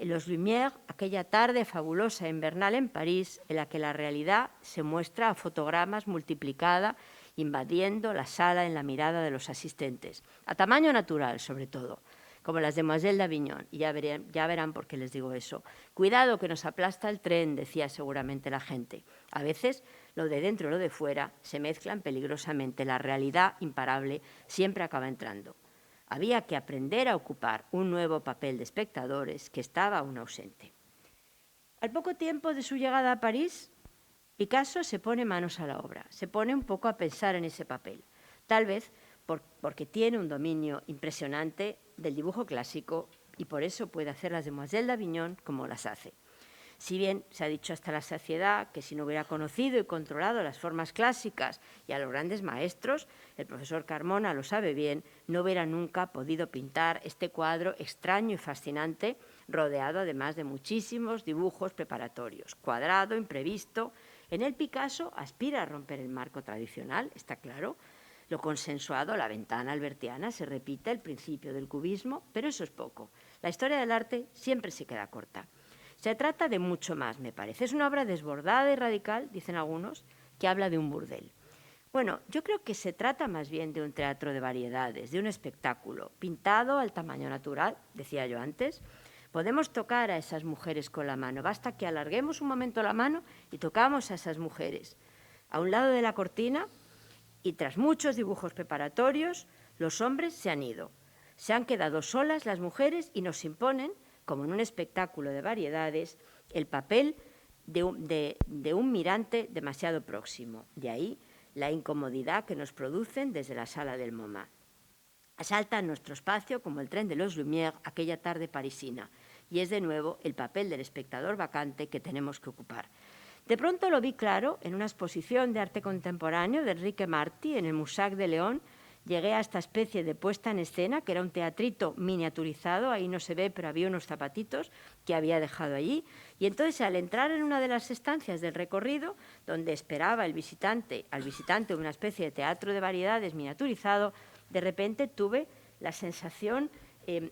Los Lumières, aquella tarde fabulosa invernal en París, en la que la realidad se muestra a fotogramas multiplicada, invadiendo la sala en la mirada de los asistentes, a tamaño natural sobre todo, como las de Demoiselle d'Avignon, y ya verán por qué les digo eso. Cuidado que nos aplasta el tren, decía seguramente la gente. A veces lo de dentro y lo de fuera se mezclan peligrosamente. La realidad imparable siempre acaba entrando. Había que aprender a ocupar un nuevo papel de espectadores que estaba aún ausente. Al poco tiempo de su llegada a París, Picasso se pone manos a la obra, se pone un poco a pensar en ese papel. Tal vez porque tiene un dominio impresionante del dibujo clásico y por eso puede hacer las Demoiselles d'Avignon como las hace. Si bien se ha dicho hasta la saciedad que si no hubiera conocido y controlado las formas clásicas y a los grandes maestros, el profesor Carmona lo sabe bien, no hubiera nunca podido pintar este cuadro extraño y fascinante, rodeado además de muchísimos dibujos preparatorios, cuadrado, imprevisto. En el Picasso aspira a romper el marco tradicional, está claro. Lo consensuado, la ventana albertiana, se repite el principio del cubismo, pero eso es poco. La historia del arte siempre se queda corta. Se trata de mucho más, me parece. Es una obra desbordada y radical, dicen algunos, que habla de un burdel. Bueno, yo creo que se trata más bien de un teatro de variedades, de un espectáculo, pintado al tamaño natural, decía yo antes. Podemos tocar a esas mujeres con la mano, basta que alarguemos un momento la mano y tocamos a esas mujeres. A un lado de la cortina, y tras muchos dibujos preparatorios, los hombres se han ido. Se han quedado solas las mujeres y nos imponen, como en un espectáculo de variedades, el papel de un mirante demasiado próximo. De ahí la incomodidad que nos producen desde la sala del MoMA. Asaltan nuestro espacio como el tren de los Lumières aquella tarde parisina, y es de nuevo el papel del espectador vacante que tenemos que ocupar. De pronto lo vi claro en una exposición de arte contemporáneo de Enrique Martí en el Mussac de León, llegué a esta especie de puesta en escena, que era un teatrito miniaturizado, ahí no se ve, pero había unos zapatitos que había dejado allí. Y entonces, al entrar en una de las estancias del recorrido, donde esperaba al visitante una especie de teatro de variedades miniaturizado, de repente tuve la sensación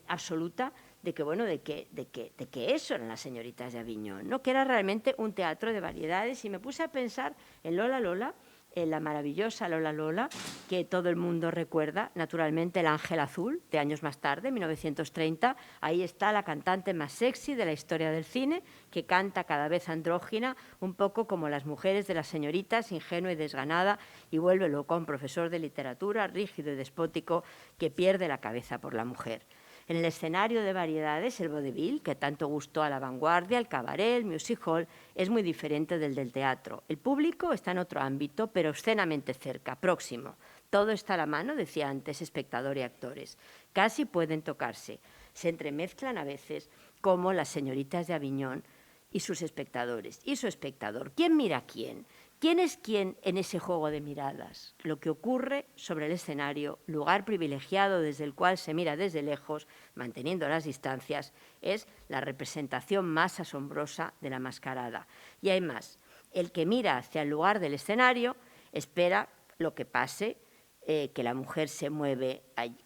absoluta de que eso eran las señoritas de Aviñón, ¿no? Que era realmente un teatro de variedades, y me puse a pensar en Lola Lola, la maravillosa Lola Lola, que todo el mundo recuerda, naturalmente, El Ángel Azul, de años más tarde, 1930. Ahí está la cantante más sexy de la historia del cine, que canta cada vez andrógina, un poco como las mujeres de Las Señoritas, ingenua y desganada, y vuelve loco a un profesor de literatura rígido y despótico que pierde la cabeza por la mujer. En el escenario de variedades, el vodevil, que tanto gustó a la vanguardia, el cabaret, el music hall, es muy diferente del teatro. El público está en otro ámbito, pero obscenamente cerca, próximo. Todo está a la mano, decía antes, espectador y actores. Casi pueden tocarse. Se entremezclan a veces, como las señoritas de Aviñón y sus espectadores. Y su espectador, ¿quién mira a quién? ¿Quién es quién en ese juego de miradas? Lo que ocurre sobre el escenario, lugar privilegiado desde el cual se mira desde lejos, manteniendo las distancias, es la representación más asombrosa de la mascarada. Y hay más, el que mira hacia el lugar del escenario espera lo que pase, que la mujer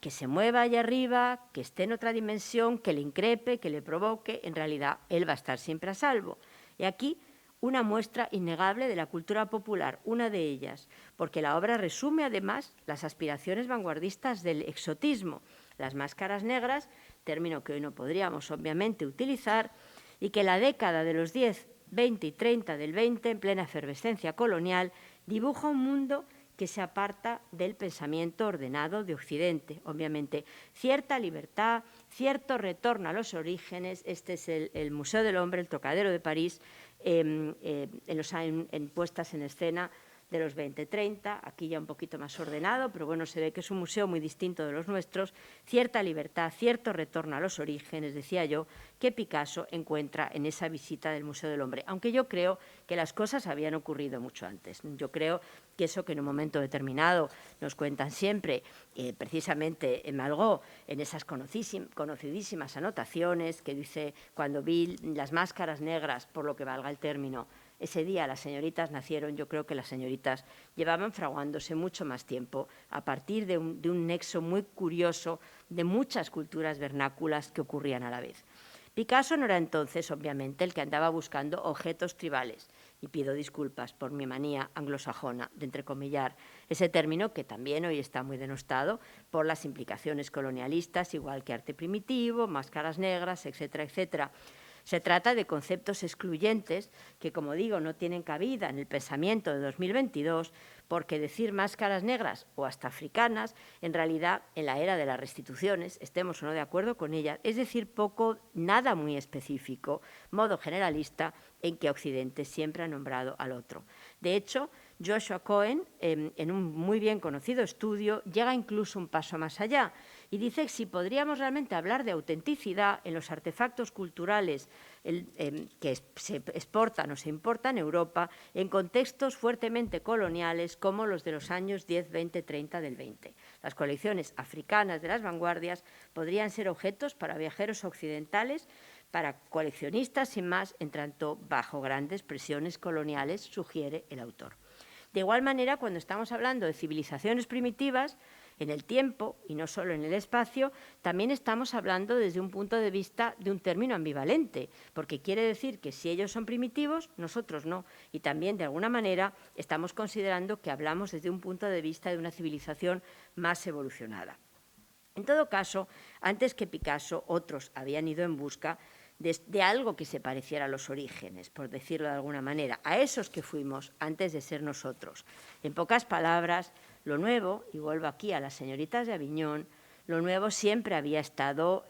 que se mueva allá arriba, que esté en otra dimensión, que le increpe, que le provoque. En realidad, él va a estar siempre a salvo. Y aquí una muestra innegable de la cultura popular, una de ellas, porque la obra resume además las aspiraciones vanguardistas del exotismo, las máscaras negras, término que hoy no podríamos obviamente utilizar, y que la década de los 10, 20 y 30 del 20, en plena efervescencia colonial, dibuja un mundo que se aparta del pensamiento ordenado de Occidente. Obviamente, cierta libertad, cierto retorno a los orígenes. Este es el Museo del Hombre, el Trocadero de París, en puestas en escena de los 20-30, aquí ya un poquito más ordenado, pero bueno, se ve que es un museo muy distinto de los nuestros. Cierta libertad, cierto retorno a los orígenes, decía yo, que Picasso encuentra en esa visita del Museo del Hombre, aunque yo creo que las cosas habían ocurrido mucho antes. Yo creo que eso que en un momento determinado nos cuentan siempre, precisamente en Malgó, en esas conocidísimas anotaciones que dice: cuando vi las máscaras negras, por lo que valga el término, ese día las señoritas nacieron. Yo creo que las señoritas llevaban fraguándose mucho más tiempo, a partir de un nexo muy curioso de muchas culturas vernáculas que ocurrían a la vez. Picasso no era entonces, obviamente, el que andaba buscando objetos tribales, y pido disculpas por mi manía anglosajona de entrecomillar ese término, que también hoy está muy denostado por las implicaciones colonialistas, igual que arte primitivo, máscaras negras, etcétera, etcétera. Se trata de conceptos excluyentes que, como digo, no tienen cabida en el pensamiento de 2022, porque decir máscaras negras o hasta africanas, en realidad, en la era de las restituciones, estemos o no de acuerdo con ellas, es decir poco, nada muy específico, modo generalista en que Occidente siempre ha nombrado al otro. De hecho, Joshua Cohen, en un muy bien conocido estudio, llega incluso un paso más allá y dice que si podríamos realmente hablar de autenticidad en los artefactos culturales que se exportan o se importan en Europa, en contextos fuertemente coloniales como los de los años 10, 20, 30 del 20. Las colecciones africanas de las vanguardias podrían ser objetos para viajeros occidentales, para coleccionistas sin más, en tanto bajo grandes presiones coloniales, sugiere el autor. De igual manera, cuando estamos hablando de civilizaciones primitivas, en el tiempo y no solo en el espacio, también estamos hablando desde un punto de vista de un término ambivalente, porque quiere decir que si ellos son primitivos, nosotros no. Y también, de alguna manera, estamos considerando que hablamos desde un punto de vista de una civilización más evolucionada. En todo caso, antes que Picasso, otros habían ido en busca de algo que se pareciera a los orígenes, por decirlo de alguna manera, a esos que fuimos antes de ser nosotros. En pocas palabras, lo nuevo, y vuelvo aquí a las señoritas de Aviñón, lo nuevo siempre había estado,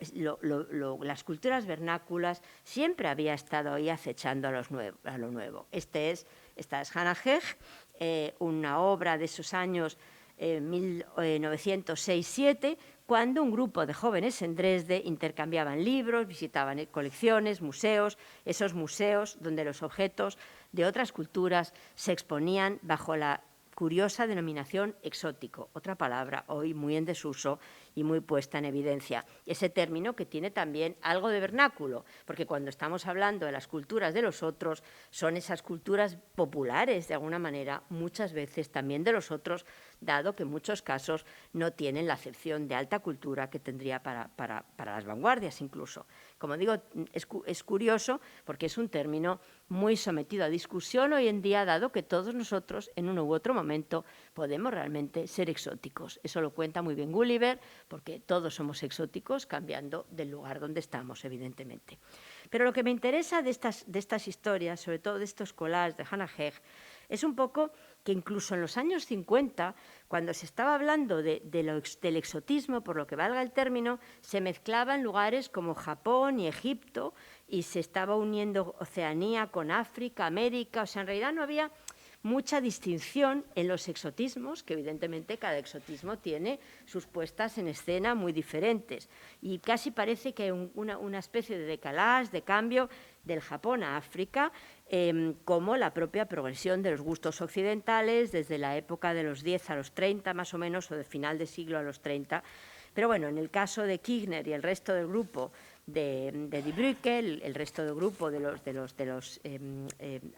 las culturas vernáculas siempre había estado ahí acechando a lo nuevo. Esta es Hannah Hegg, una obra de esos años 1906-07, cuando un grupo de jóvenes en Dresde intercambiaban libros, visitaban colecciones, museos, esos museos donde los objetos de otras culturas se exponían bajo la curiosa denominación exótico, otra palabra hoy muy en desuso y muy puesta en evidencia. Ese término que tiene también algo de vernáculo, porque cuando estamos hablando de las culturas de los otros, son esas culturas populares, de alguna manera, muchas veces también de los otros, dado que en muchos casos no tienen la acepción de alta cultura que tendría para las vanguardias incluso. Como digo, es curioso porque es un término muy sometido a discusión hoy en día, dado que todos nosotros, en uno u otro momento, podemos realmente ser exóticos. Eso lo cuenta muy bien Gulliver, porque todos somos exóticos cambiando del lugar donde estamos, evidentemente. Pero lo que me interesa de estas historias, sobre todo de estos collages de Hannah Hegg, es un poco que incluso en los años 50, cuando se estaba hablando del exotismo, por lo que valga el término, se mezclaban lugares como Japón y Egipto y se estaba uniendo Oceanía con África, América. O sea, en realidad no había mucha distinción en los exotismos, que evidentemente cada exotismo tiene sus puestas en escena muy diferentes. Y casi parece que hay una especie de decalage, de cambio del Japón a África, como la propia progresión de los gustos occidentales desde la época de los 10 a los 30 más o menos, o de final de siglo a los 30. Pero bueno, en el caso de Kirchner y el resto del grupo de Die Brücke, el resto del grupo de los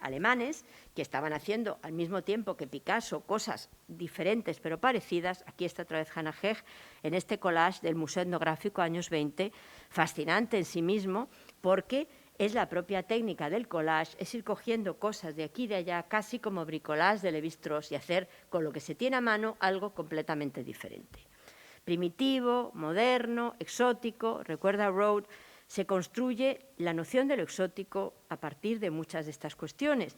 alemanes, que estaban haciendo al mismo tiempo que Picasso cosas diferentes pero parecidas, aquí está otra vez Hannah Hegg, en este collage del Museo Etnográfico años 20, fascinante en sí mismo, porque es la propia técnica del collage, es ir cogiendo cosas de aquí y de allá, casi como bricolage de Lévi-Strauss, y hacer con lo que se tiene a mano algo completamente diferente. Primitivo, moderno, exótico, recuerda Rode, se construye la noción de lo exótico a partir de muchas de estas cuestiones.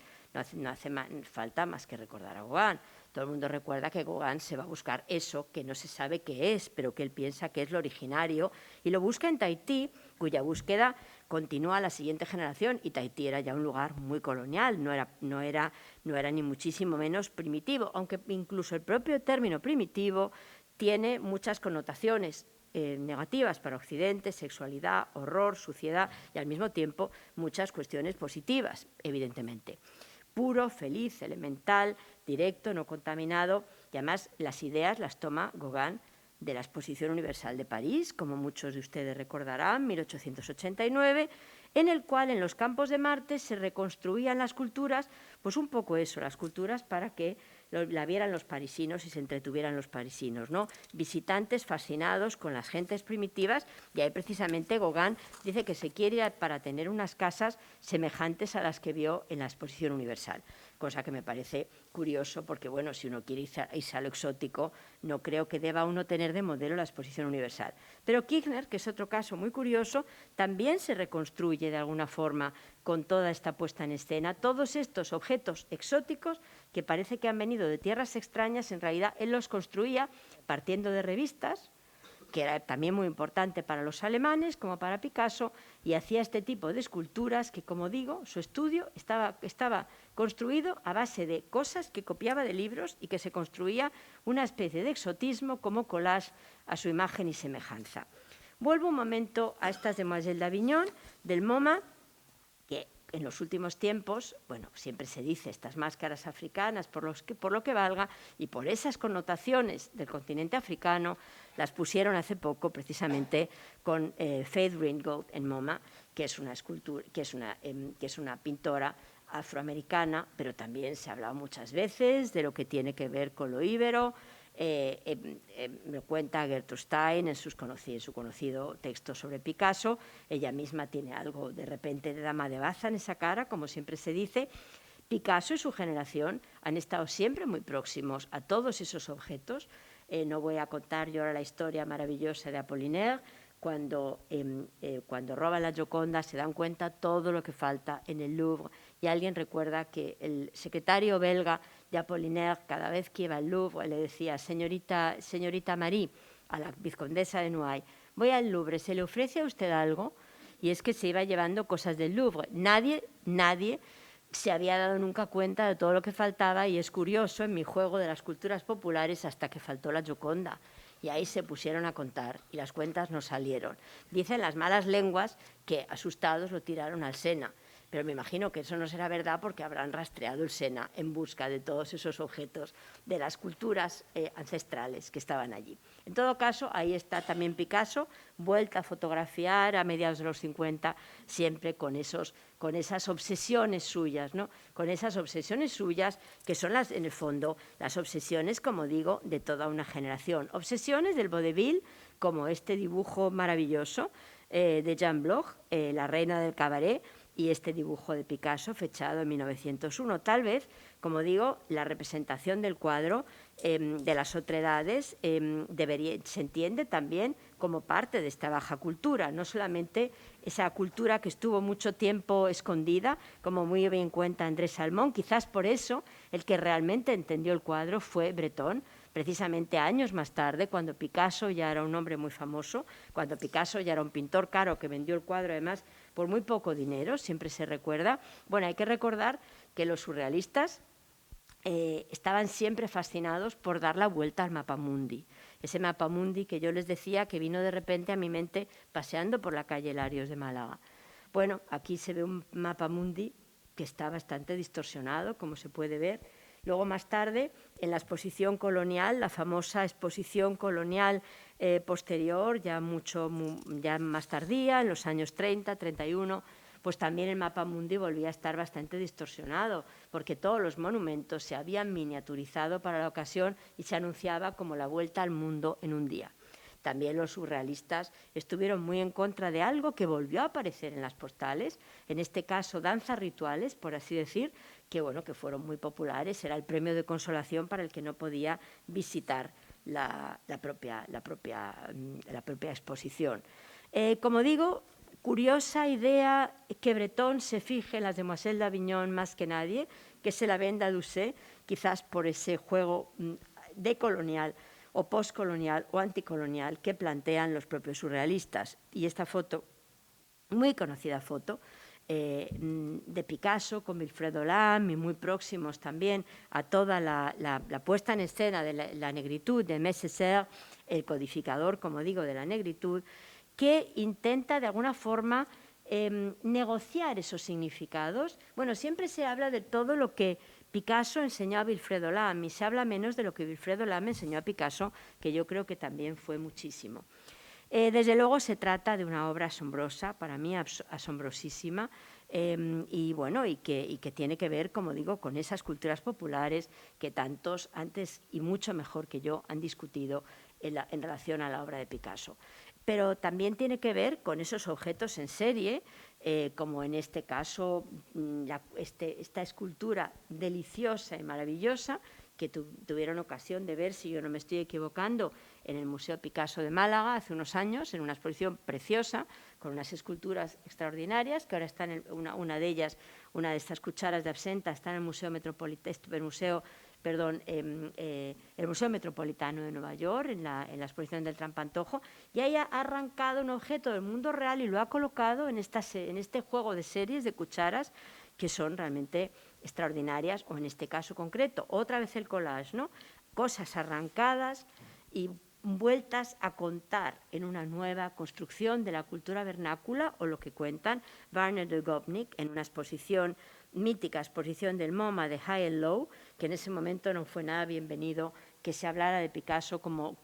No hace falta más que recordar a Gauguin. Todo el mundo recuerda que Gauguin se va a buscar eso que no se sabe qué es, pero que él piensa que es lo originario, y lo busca en Tahití, cuya búsqueda continúa a la siguiente generación, y Tahití era ya un lugar muy colonial, no era ni muchísimo menos primitivo, aunque incluso el propio término primitivo tiene muchas connotaciones negativas para Occidente, sexualidad, horror, suciedad, y al mismo tiempo muchas cuestiones positivas, evidentemente. Puro, feliz, elemental, directo, no contaminado, y además las ideas las toma Gauguin de la Exposición Universal de París, como muchos de ustedes recordarán, 1889, en el cual en los campos de Marte se reconstruían las culturas, pues un poco eso, las culturas para que la vieran los parisinos y se entretuvieran los parisinos, ¿no? Visitantes fascinados con las gentes primitivas, y ahí precisamente Gauguin dice que se quiere ir para tener unas casas semejantes a las que vio en la Exposición Universal, cosa que me parece curioso porque, bueno, si uno quiere irse a lo exótico, no creo que deba uno tener de modelo la Exposición Universal. Pero Kirchner, que es otro caso muy curioso, también se reconstruye de alguna forma con toda esta puesta en escena. Todos estos objetos exóticos que parece que han venido de tierras extrañas, en realidad él los construía partiendo de revistas, que era también muy importante para los alemanes como para Picasso, y hacía este tipo de esculturas que, como digo, su estudio estaba construido a base de cosas que copiaba de libros y que se construía una especie de exotismo como collage a su imagen y semejanza. Vuelvo un momento a estas Demoiselles d'Avignon, del MoMA, que en los últimos tiempos, bueno, siempre se dice estas máscaras africanas por lo que valga, y por esas connotaciones del continente africano, las pusieron hace poco precisamente con Faith Ringgold en MoMA, que es una pintora afroamericana, pero también se ha hablado muchas veces de lo que tiene que ver con lo íbero. Me cuenta Gertrude Stein en su conocido texto sobre Picasso. Ella misma tiene algo de repente de dama de Baza en esa cara, como siempre se dice. Picasso y su generación han estado siempre muy próximos a todos esos objetos. No voy a contar yo ahora la historia maravillosa de Apollinaire. Cuando roban la Gioconda se dan cuenta todo lo que falta en el Louvre, y alguien recuerda que el secretario belga de Apollinaire, cada vez que iba al Louvre, le decía: señorita Marie, a la vizcondesa de Noailles, voy al Louvre, ¿se le ofrece a usted algo? Y es que se iba llevando cosas del Louvre. Nadie se había dado nunca cuenta de todo lo que faltaba, y es curioso en mi juego de las culturas populares hasta que faltó la Gioconda. Y ahí se pusieron a contar y las cuentas no salieron. Dicen las malas lenguas que, asustados, lo tiraron al Sena. Pero me imagino que eso no será verdad porque habrán rastreado el Sena en busca de todos esos objetos de las culturas ancestrales que estaban allí. En todo caso, ahí está también Picasso, vuelta a fotografiar a mediados de los 50, siempre con esas obsesiones suyas, ¿no? Con esas obsesiones suyas que son, en el fondo, las obsesiones, como digo, de toda una generación. Obsesiones del vodevil, como este dibujo maravilloso de Jean Bloch, La reina del cabaret, y este dibujo de Picasso, fechado en 1901. Tal vez, como digo, la representación del cuadro de las otredades se entiende también como parte de esta baja cultura, no solamente esa cultura que estuvo mucho tiempo escondida, como muy bien cuenta Andrés Salmón. Quizás por eso el que realmente entendió el cuadro fue Breton, precisamente años más tarde, cuando Picasso ya era un hombre muy famoso, cuando Picasso ya era un pintor caro que vendió el cuadro además por muy poco dinero, siempre se recuerda. Bueno, hay que recordar que los surrealistas estaban siempre fascinados por dar la vuelta al mapamundi. Ese mapamundi que yo les decía que vino de repente a mi mente paseando por la calle Larios de Málaga. Bueno, aquí se ve un mapamundi que está bastante distorsionado, como se puede ver. Luego, más tarde, en la exposición colonial, la famosa exposición colonial posterior, ya más tardía, en los años 30, 31, pues también el mapamundi volvía a estar bastante distorsionado, porque todos los monumentos se habían miniaturizado para la ocasión y se anunciaba como la vuelta al mundo en un día. También los surrealistas estuvieron muy en contra de algo que volvió a aparecer en las postales, en este caso danzas rituales, por así decir, que fueron muy populares. Era el premio de consolación para el que no podía visitar la propia exposición. Como digo, curiosa idea que Breton se fije en las Demoiselles d'Avignon más que nadie, que se la venda a Doucet, quizás por ese juego decolonial o postcolonial o anticolonial que plantean los propios surrealistas. Y esta foto, muy conocida foto, de Picasso con Wilfredo Lam y muy próximos también a toda la puesta en escena de la negritud de Aimé Césaire, el codificador, como digo, de la negritud, que intenta de alguna forma negociar esos significados. Bueno, siempre se habla de todo lo que Picasso enseñó a Wilfredo Lam y se habla menos de lo que Wilfredo Lam enseñó a Picasso, que yo creo que también fue muchísimo. Desde luego se trata de una obra asombrosa, para mí asombrosísima, y que tiene que ver, como digo, con esas culturas populares que tantos antes y mucho mejor que yo han discutido en relación a la obra de Picasso. Pero también tiene que ver con esos objetos en serie, como en este caso esta escultura deliciosa y maravillosa que tuvieron ocasión de ver, si yo no me estoy equivocando, en el Museo Picasso de Málaga hace unos años, en una exposición preciosa, con unas esculturas extraordinarias, que ahora está en una de ellas, una de estas cucharas de absenta, está en el Museo el Museo Metropolitano de Nueva York, en la exposición del Trampantojo, y ahí ha arrancado un objeto del mundo real y lo ha colocado en este juego de series de cucharas que son realmente extraordinarias, o en este caso concreto, otra vez el collage, ¿no? Cosas arrancadas y vueltas a contar en una nueva construcción de la cultura vernácula, o lo que cuentan Warner de Gopnik en una mítica exposición del MoMA de High and Low, que en ese momento no fue nada bienvenido que se hablara de Picasso como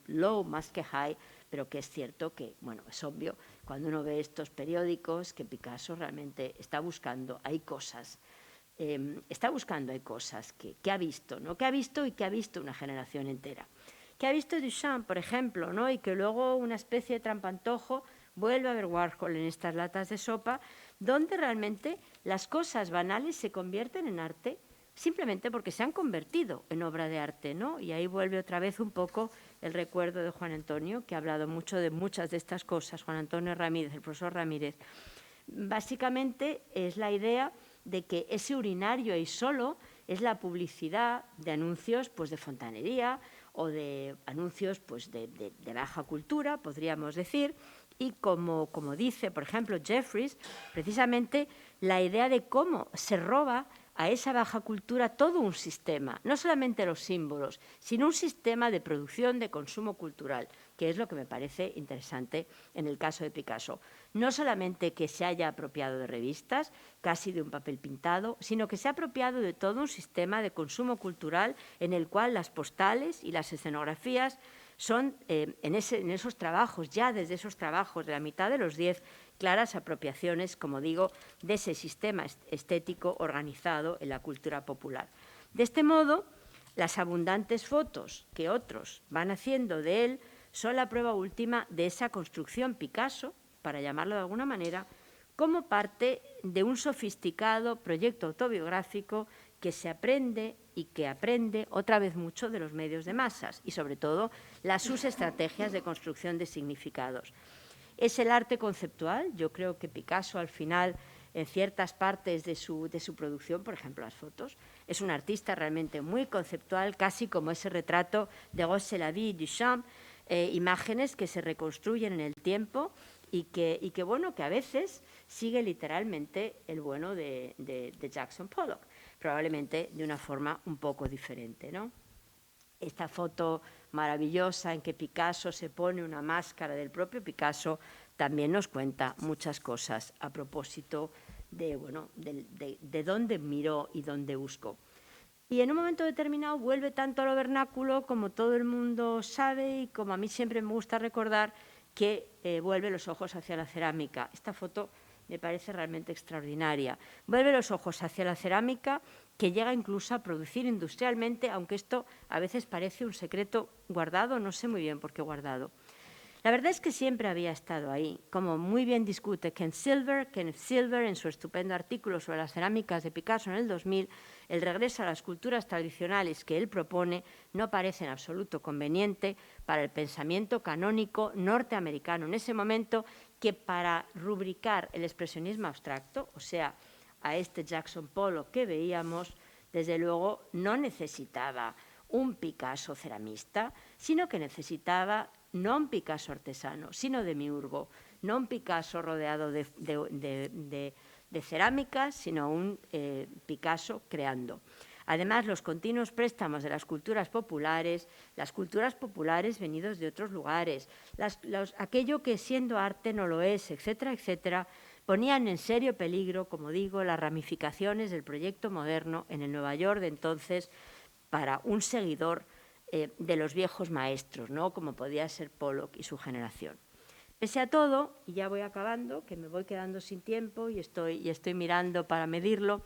low más que high, pero que es cierto que, es obvio, cuando uno ve estos periódicos, que Picasso realmente está buscando, hay cosas que ha visto, ¿no? Que ha visto y que ha visto una generación entera. Que ha visto Duchamp, por ejemplo, ¿no? Y que luego una especie de trampantojo vuelve a ver Warhol en estas latas de sopa, donde realmente las cosas banales se convierten en arte simplemente porque se han convertido en obra de arte, ¿no? Y ahí vuelve otra vez un poco el recuerdo de Juan Antonio, que ha hablado mucho de muchas de estas cosas, Juan Antonio Ramírez, el profesor Ramírez. Básicamente es la idea de que ese urinario ahí solo es la publicidad de anuncios de fontanería o de anuncios de baja cultura, podríamos decir, y como dice, por ejemplo, Jeffries, precisamente la idea de cómo se roba a esa baja cultura todo un sistema, no solamente los símbolos, sino un sistema de producción, de consumo cultural, que es lo que me parece interesante en el caso de Picasso. No solamente que se haya apropiado de revistas, casi de un papel pintado, sino que se ha apropiado de todo un sistema de consumo cultural en el cual las postales y las escenografías son, en esos trabajos, ya desde esos trabajos de la mitad de los 10, claras apropiaciones, como digo, de ese sistema estético organizado en la cultura popular. De este modo, las abundantes fotos que otros van haciendo de él son la prueba última de esa construcción Picasso, para llamarlo de alguna manera, como parte de un sofisticado proyecto autobiográfico que se aprende y que aprende otra vez mucho de los medios de masas y, sobre todo, sus estrategias de construcción de significados. Es el arte conceptual. Yo creo que Picasso, al final, en ciertas partes de su producción, por ejemplo, las fotos, es un artista realmente muy conceptual, casi como ese retrato de Rosset la vie Duchamp, imágenes que se reconstruyen en el tiempo y que bueno, que a veces sigue literalmente el bueno de Jackson Pollock, probablemente de una forma un poco diferente, ¿no? Esta foto maravillosa en que Picasso se pone una máscara del propio Picasso también nos cuenta muchas cosas a propósito de, bueno, de dónde miró y dónde buscó. Y en un momento determinado vuelve tanto a lo vernáculo, como todo el mundo sabe y como a mí siempre me gusta recordar, que vuelve los ojos hacia la cerámica. Esta foto me parece realmente extraordinaria. Vuelve los ojos hacia la cerámica, que llega incluso a producir industrialmente, aunque esto a veces parece un secreto guardado, no sé muy bien por qué guardado. La verdad es que siempre había estado ahí, como muy bien discute Kenneth Silver en su estupendo artículo sobre las cerámicas de Picasso en el 2000, el regreso a las culturas tradicionales que él propone no parece en absoluto conveniente para el pensamiento canónico norteamericano en ese momento, que para rubricar el expresionismo abstracto, o sea, a este Jackson Pollock que veíamos, desde luego no necesitaba un Picasso ceramista, sino que necesitaba no un Picasso artesano, sino demiurgo, no un Picasso rodeado de cerámicas, sino un Picasso creando. Además, los continuos préstamos de las culturas populares venidos de otros lugares, aquello que siendo arte no lo es, etcétera, etcétera, ponían en serio peligro, como digo, las ramificaciones del proyecto moderno en el Nueva York de entonces para un seguidor de los viejos maestros, ¿no? Como podía ser Pollock y su generación. Pese a todo, y ya voy acabando, que me voy quedando sin tiempo y estoy mirando para medirlo,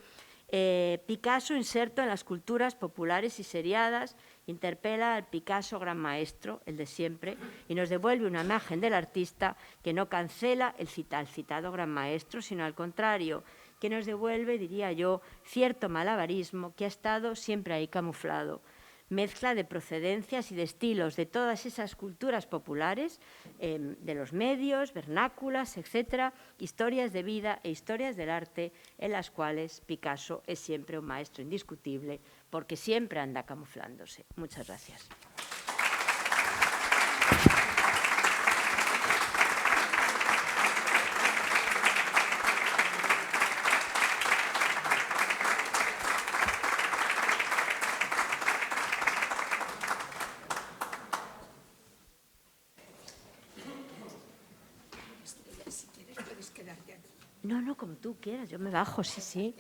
Picasso, inserto en las culturas populares y seriadas, interpela al Picasso gran maestro, el de siempre, y nos devuelve una imagen del artista que no cancela el citado gran maestro, sino al contrario, que nos devuelve, diría yo, cierto malabarismo que ha estado siempre ahí camuflado. Mezcla de procedencias y de estilos de todas esas culturas populares, de los medios, vernáculas, etcétera, historias de vida e historias del arte en las cuales Picasso es siempre un maestro indiscutible porque siempre anda camuflándose. Muchas gracias. No, como tú quieras, yo me bajo, sí,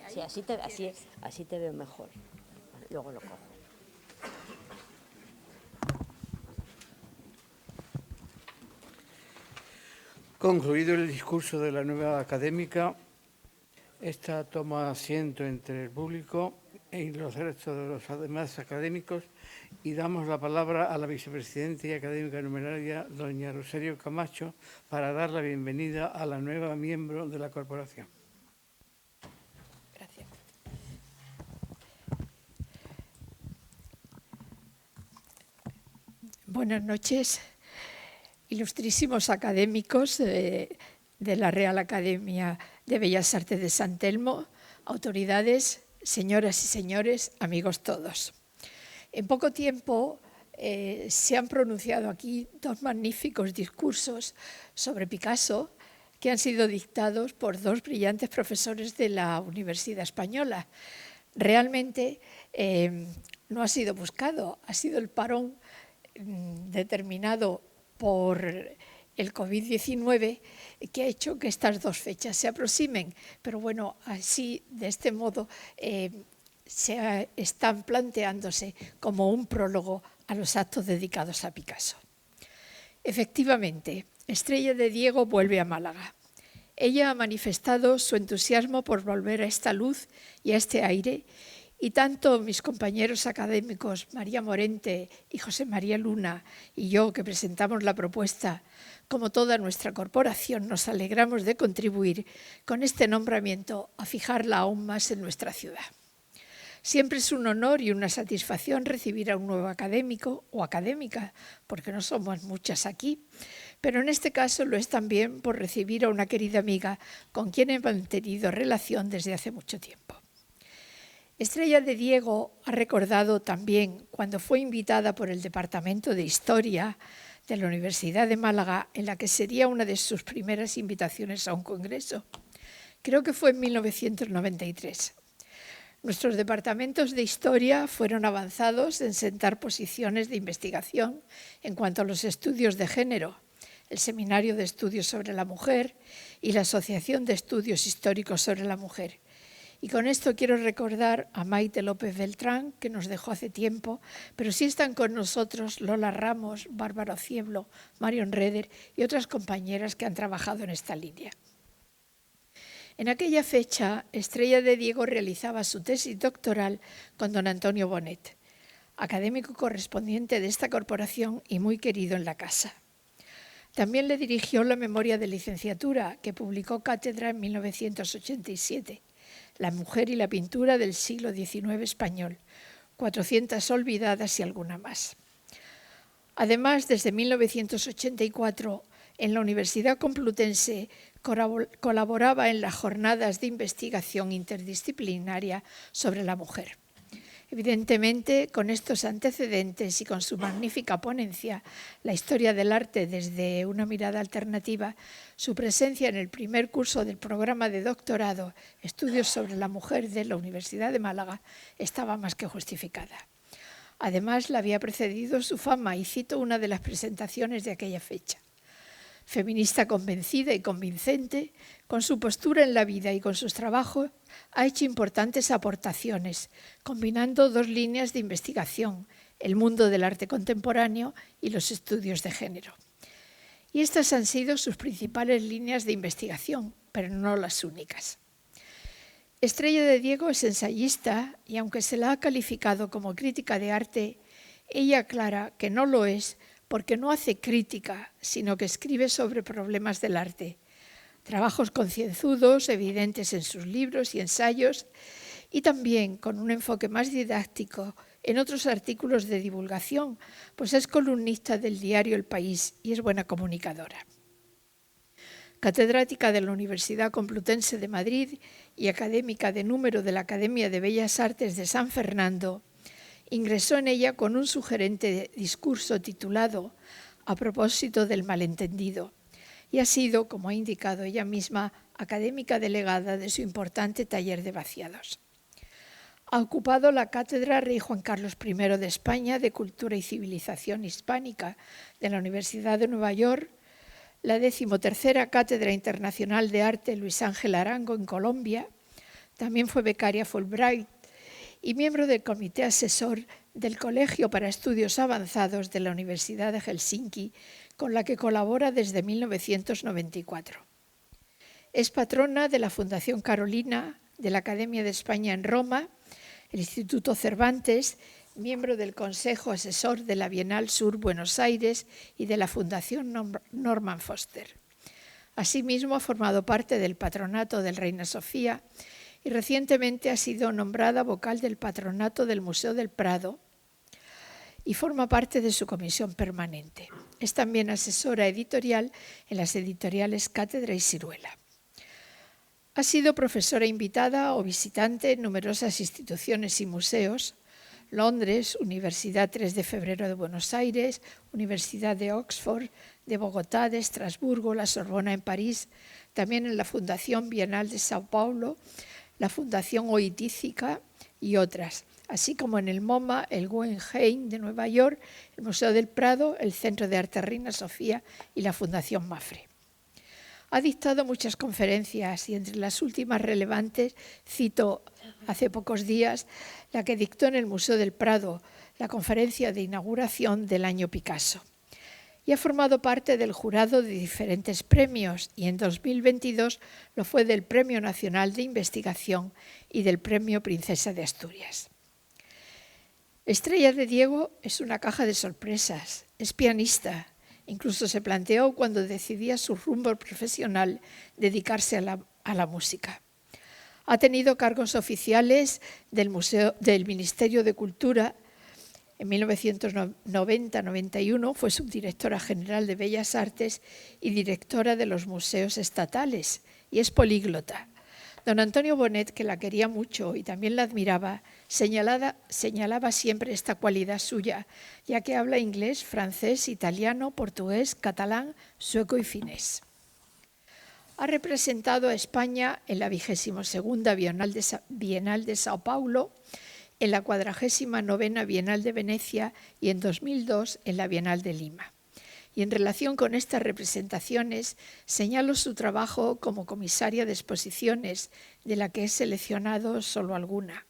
así te veo mejor. Luego lo cojo. Concluido el discurso de la nueva académica, esta toma asiento entre el público y los restos de los demás académicos y damos la palabra a la vicepresidenta y académica numeraria, doña Rosario Camacho, para dar la bienvenida a la nueva miembro de la corporación. Gracias. Buenas noches, ilustrísimos académicos de la Real Academia de Bellas Artes de San Telmo, autoridades, señoras y señores, amigos todos. En poco tiempo se han pronunciado aquí dos magníficos discursos sobre Picasso que han sido dictados por dos brillantes profesores de la Universidad Española, realmente no ha sido buscado, ha sido el parón determinado por el COVID-19 que ha hecho que estas dos fechas se aproximen. Pero bueno, así, de este modo, están planteándose como un prólogo a los actos dedicados a Picasso. Efectivamente, Estrella de Diego vuelve a Málaga. Ella ha manifestado su entusiasmo por volver a esta luz y a este aire, y tanto mis compañeros académicos María Morente y José María Luna y yo, que presentamos la propuesta, como toda nuestra corporación, nos alegramos de contribuir con este nombramiento a fijarla aún más en nuestra ciudad. Siempre es un honor y una satisfacción recibir a un nuevo académico o académica, porque no somos muchas aquí, pero en este caso lo es también por recibir a una querida amiga con quien he mantenido relación desde hace mucho tiempo. Estrella de Diego ha recordado también cuando fue invitada por el Departamento de Historia de la Universidad de Málaga, en la que sería una de sus primeras invitaciones a un congreso. Creo que fue en 1993. Nuestros departamentos de historia fueron avanzados en sentar posiciones de investigación en cuanto a los estudios de género, el Seminario de Estudios sobre la Mujer y la Asociación de Estudios Históricos sobre la Mujer. Y con esto quiero recordar a Maite López Beltrán, que nos dejó hace tiempo, pero sí están con nosotros Lola Ramos, Bárbara Cieblo, Marion Reder y otras compañeras que han trabajado en esta línea. En aquella fecha, Estrella de Diego realizaba su tesis doctoral con don Antonio Bonet, académico correspondiente de esta corporación y muy querido en la casa. También le dirigió la memoria de licenciatura, que publicó cátedra en 1987, La mujer y la pintura del siglo XIX español, 400 olvidadas y alguna más. Además, desde 1984, en la Universidad Complutense colaboraba en las jornadas de investigación interdisciplinaria sobre la mujer. Evidentemente, con estos antecedentes y con su magnífica ponencia, La historia del arte desde una mirada alternativa, su presencia en el primer curso del programa de doctorado Estudios sobre la Mujer de la Universidad de Málaga estaba más que justificada. Además, la había precedido su fama, y cito una de las presentaciones de aquella fecha. Feminista convencida y convincente, con su postura en la vida y con sus trabajos, ha hecho importantes aportaciones, combinando dos líneas de investigación, el mundo del arte contemporáneo y los estudios de género. Y estas han sido sus principales líneas de investigación, pero no las únicas. Estrella de Diego es ensayista y, aunque se la ha calificado como crítica de arte, ella aclara que no lo es porque no hace crítica, sino que escribe sobre problemas del arte. Trabajos concienzudos, evidentes en sus libros y ensayos, y también con un enfoque más didáctico en otros artículos de divulgación, pues es columnista del diario El País y es buena comunicadora. Catedrática de la Universidad Complutense de Madrid y académica de número de la Academia de Bellas Artes de San Fernando, ingresó en ella con un sugerente discurso titulado A propósito del malentendido, y ha sido, como ha indicado ella misma, académica delegada de su importante taller de vaciados. Ha ocupado la cátedra Rey Juan Carlos I de España de Cultura y Civilización Hispánica de la Universidad de Nueva York, la 13ª Cátedra Internacional de Arte Luis Ángel Arango en Colombia, también fue becaria Fulbright y miembro del comité asesor del Colegio para Estudios Avanzados de la Universidad de Helsinki, con la que colabora desde 1994. Es patrona de la Fundación Carolina, de la Academia de España en Roma, el Instituto Cervantes, miembro del Consejo Asesor de la Bienal Sur Buenos Aires y de la Fundación Norman Foster. Asimismo, ha formado parte del patronato del Reina Sofía y recientemente ha sido nombrada vocal del patronato del Museo del Prado y forma parte de su comisión permanente. Es también asesora editorial en las editoriales Cátedra y Siruela. Ha sido profesora invitada o visitante en numerosas instituciones y museos: Londres, Universidad 3 de Febrero de Buenos Aires, Universidad de Oxford, de Bogotá, de Estrasburgo, la Sorbona en París, también en la Fundación Bienal de Sao Paulo, la Fundación Oitícica y otras, así como en el MoMA, el Guggenheim de Nueva York, el Museo del Prado, el Centro de Arte Reina Sofía y la Fundación Mafre. Ha dictado muchas conferencias y entre las últimas relevantes cito hace pocos días la que dictó en el Museo del Prado, la conferencia de inauguración del Año Picasso. Y ha formado parte del jurado de diferentes premios y en 2022 lo fue del Premio Nacional de Investigación y del Premio Princesa de Asturias. Estrella de Diego es una caja de sorpresas, es pianista. Incluso se planteó cuando decidía su rumbo profesional dedicarse a la música. Ha tenido cargos oficiales del Ministerio de Cultura. En 1990-91 fue subdirectora general de Bellas Artes y directora de los museos estatales y es políglota. Don Antonio Bonet, que la quería mucho y también la admiraba, señalaba siempre esta cualidad suya, ya que habla inglés, francés, italiano, portugués, catalán, sueco y finés. Ha representado a España en la 22ª Bienal de Sao Paulo, en la 49ª Bienal de Venecia y en 2002 en la Bienal de Lima. Y en relación con estas representaciones, señalo su trabajo como comisaria de exposiciones, de la que he seleccionado solo alguna.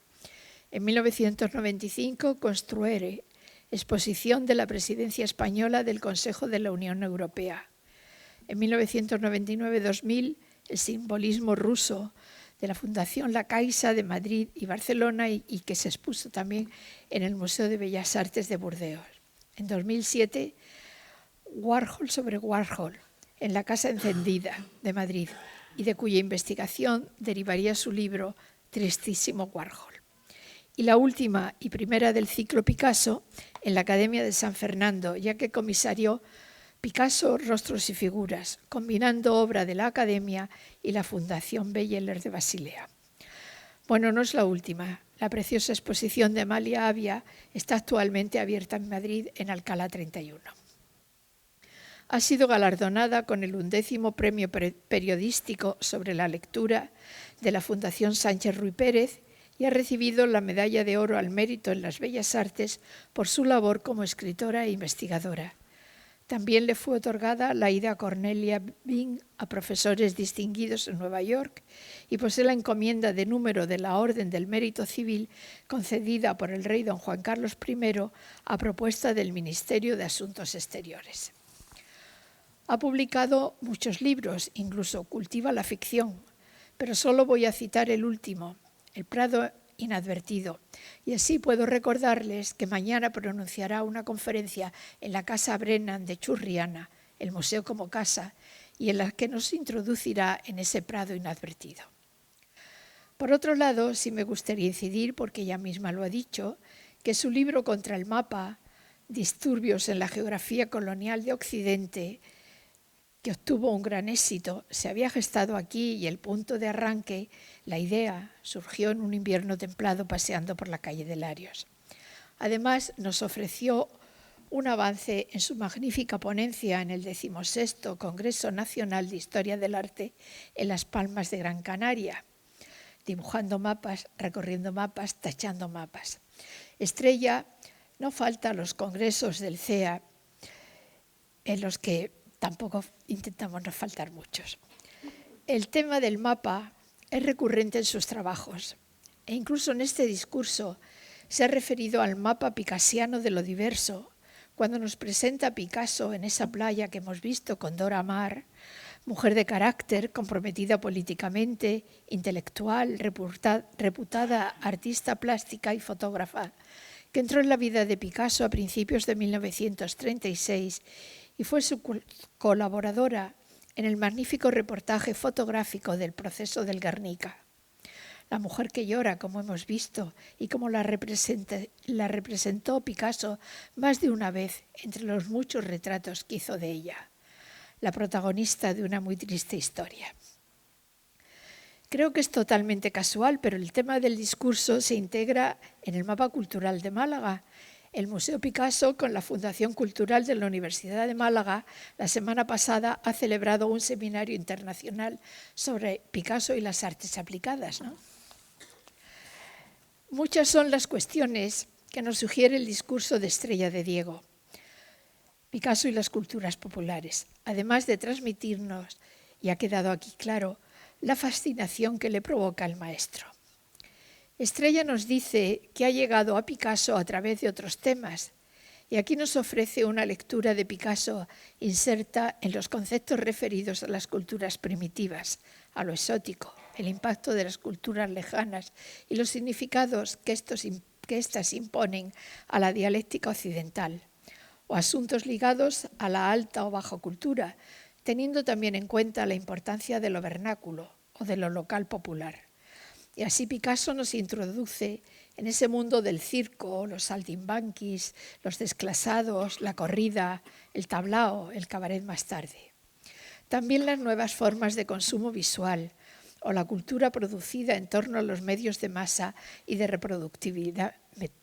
En 1995, Construere, exposición de la Presidencia Española del Consejo de la Unión Europea. En 1999-2000, el simbolismo ruso, de la Fundación La Caixa de Madrid y Barcelona y que se expuso también en el Museo de Bellas Artes de Burdeos. En 2007, Warhol sobre Warhol, en la Casa Encendida de Madrid, y de cuya investigación derivaría su libro Tristísimo Warhol. Y la última y primera del ciclo Picasso en la Academia de San Fernando, ya que comisarió Picasso, Rostros y Figuras, combinando obra de la Academia y la Fundación Beyeler de Basilea. Bueno, no es la última. La preciosa exposición de Amalia Avia está actualmente abierta en Madrid, en Alcalá 31. Ha sido galardonada con el 11º Premio Periodístico sobre la Lectura de la Fundación Sánchez Ruy Pérez y ha recibido la Medalla de Oro al Mérito en las Bellas Artes por su labor como escritora e investigadora. También le fue otorgada la Ida Cornelia Bing a profesores distinguidos en Nueva York y posee la encomienda de número de la Orden del Mérito Civil concedida por el rey don Juan Carlos I a propuesta del Ministerio de Asuntos Exteriores. Ha publicado muchos libros, incluso cultiva la ficción, pero solo voy a citar el último, El Prado Inadvertido. Y así puedo recordarles que mañana pronunciará una conferencia en la Casa Brennan de Churriana, el museo como casa, y en la que nos introducirá en ese prado inadvertido. Por otro lado, sí me gustaría incidir, porque ella misma lo ha dicho, que su libro Contra el mapa, Disturbios en la geografía colonial de Occidente, que obtuvo un gran éxito, se había gestado aquí y el punto de arranque, la idea, surgió en un invierno templado paseando por la calle de Larios. Además, nos ofreció un avance en su magnífica ponencia en el 16º Congreso Nacional de Historia del Arte en Las Palmas de Gran Canaria, dibujando mapas, recorriendo mapas, tachando mapas. Estrella no falta a los congresos del CEA, en los que tampoco intentamos no faltar muchos. El tema del mapa es recurrente en sus trabajos e incluso en este discurso se ha referido al mapa picasiano de lo diverso, cuando nos presenta a Picasso en esa playa que hemos visto con Dora Maar, mujer de carácter, comprometida políticamente, intelectual, reputada artista plástica y fotógrafa, que entró en la vida de Picasso a principios de 1936 y fue su colaboradora en el magnífico reportaje fotográfico del proceso del Guernica. La mujer que llora, como hemos visto, y como la representó Picasso más de una vez entre los muchos retratos que hizo de ella, la protagonista de una muy triste historia. Creo que es totalmente casual, pero el tema del discurso se integra en el mapa cultural de Málaga. El Museo Picasso, con la Fundación Cultural de la Universidad de Málaga, la semana pasada ha celebrado un seminario internacional sobre Picasso y las artes aplicadas, ¿no? Muchas son las cuestiones que nos sugiere el discurso de Estrella de Diego, Picasso y las culturas populares, además de transmitirnos, y ha quedado aquí claro, la fascinación que le provoca al maestro. Estrella nos dice que ha llegado a Picasso a través de otros temas, y aquí nos ofrece una lectura de Picasso inserta en los conceptos referidos a las culturas primitivas, a lo exótico, el impacto de las culturas lejanas y los significados que éstas imponen a la dialéctica occidental, o asuntos ligados a la alta o baja cultura, teniendo también en cuenta la importancia de lo vernáculo o de lo local popular. Y así Picasso nos introduce en ese mundo del circo, los saltimbanquis, los desclasados, la corrida, el tablao, el cabaret más tarde. También las nuevas formas de consumo visual o la cultura producida en torno a los medios de masa y de reproductividad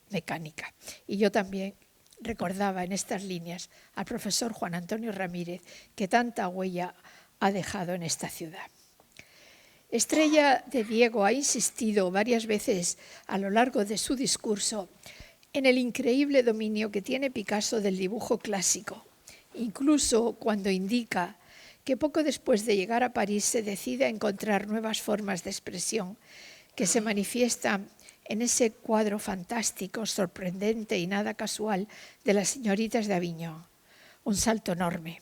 mecánica. Y yo también recordaba en estas líneas al profesor Juan Antonio Ramírez, que tanta huella ha dejado en esta ciudad. Estrella de Diego ha insistido varias veces a lo largo de su discurso en el increíble dominio que tiene Picasso del dibujo clásico, incluso cuando indica que poco después de llegar a París se decide a encontrar nuevas formas de expresión que se manifiestan en ese cuadro fantástico, sorprendente y nada casual de las señoritas de Aviñón. Un salto enorme.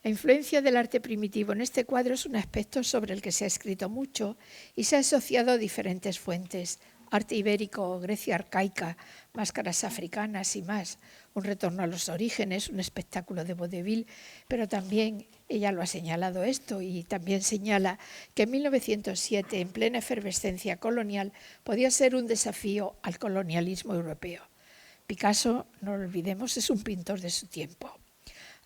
La influencia del arte primitivo en este cuadro es un aspecto sobre el que se ha escrito mucho y se ha asociado a diferentes fuentes. Arte ibérico, Grecia arcaica, máscaras africanas y más. Un retorno a los orígenes, un espectáculo de vodevil, pero también ella lo ha señalado esto y también señala que en 1907, en plena efervescencia colonial, podía ser un desafío al colonialismo europeo. Picasso, no lo olvidemos, es un pintor de su tiempo.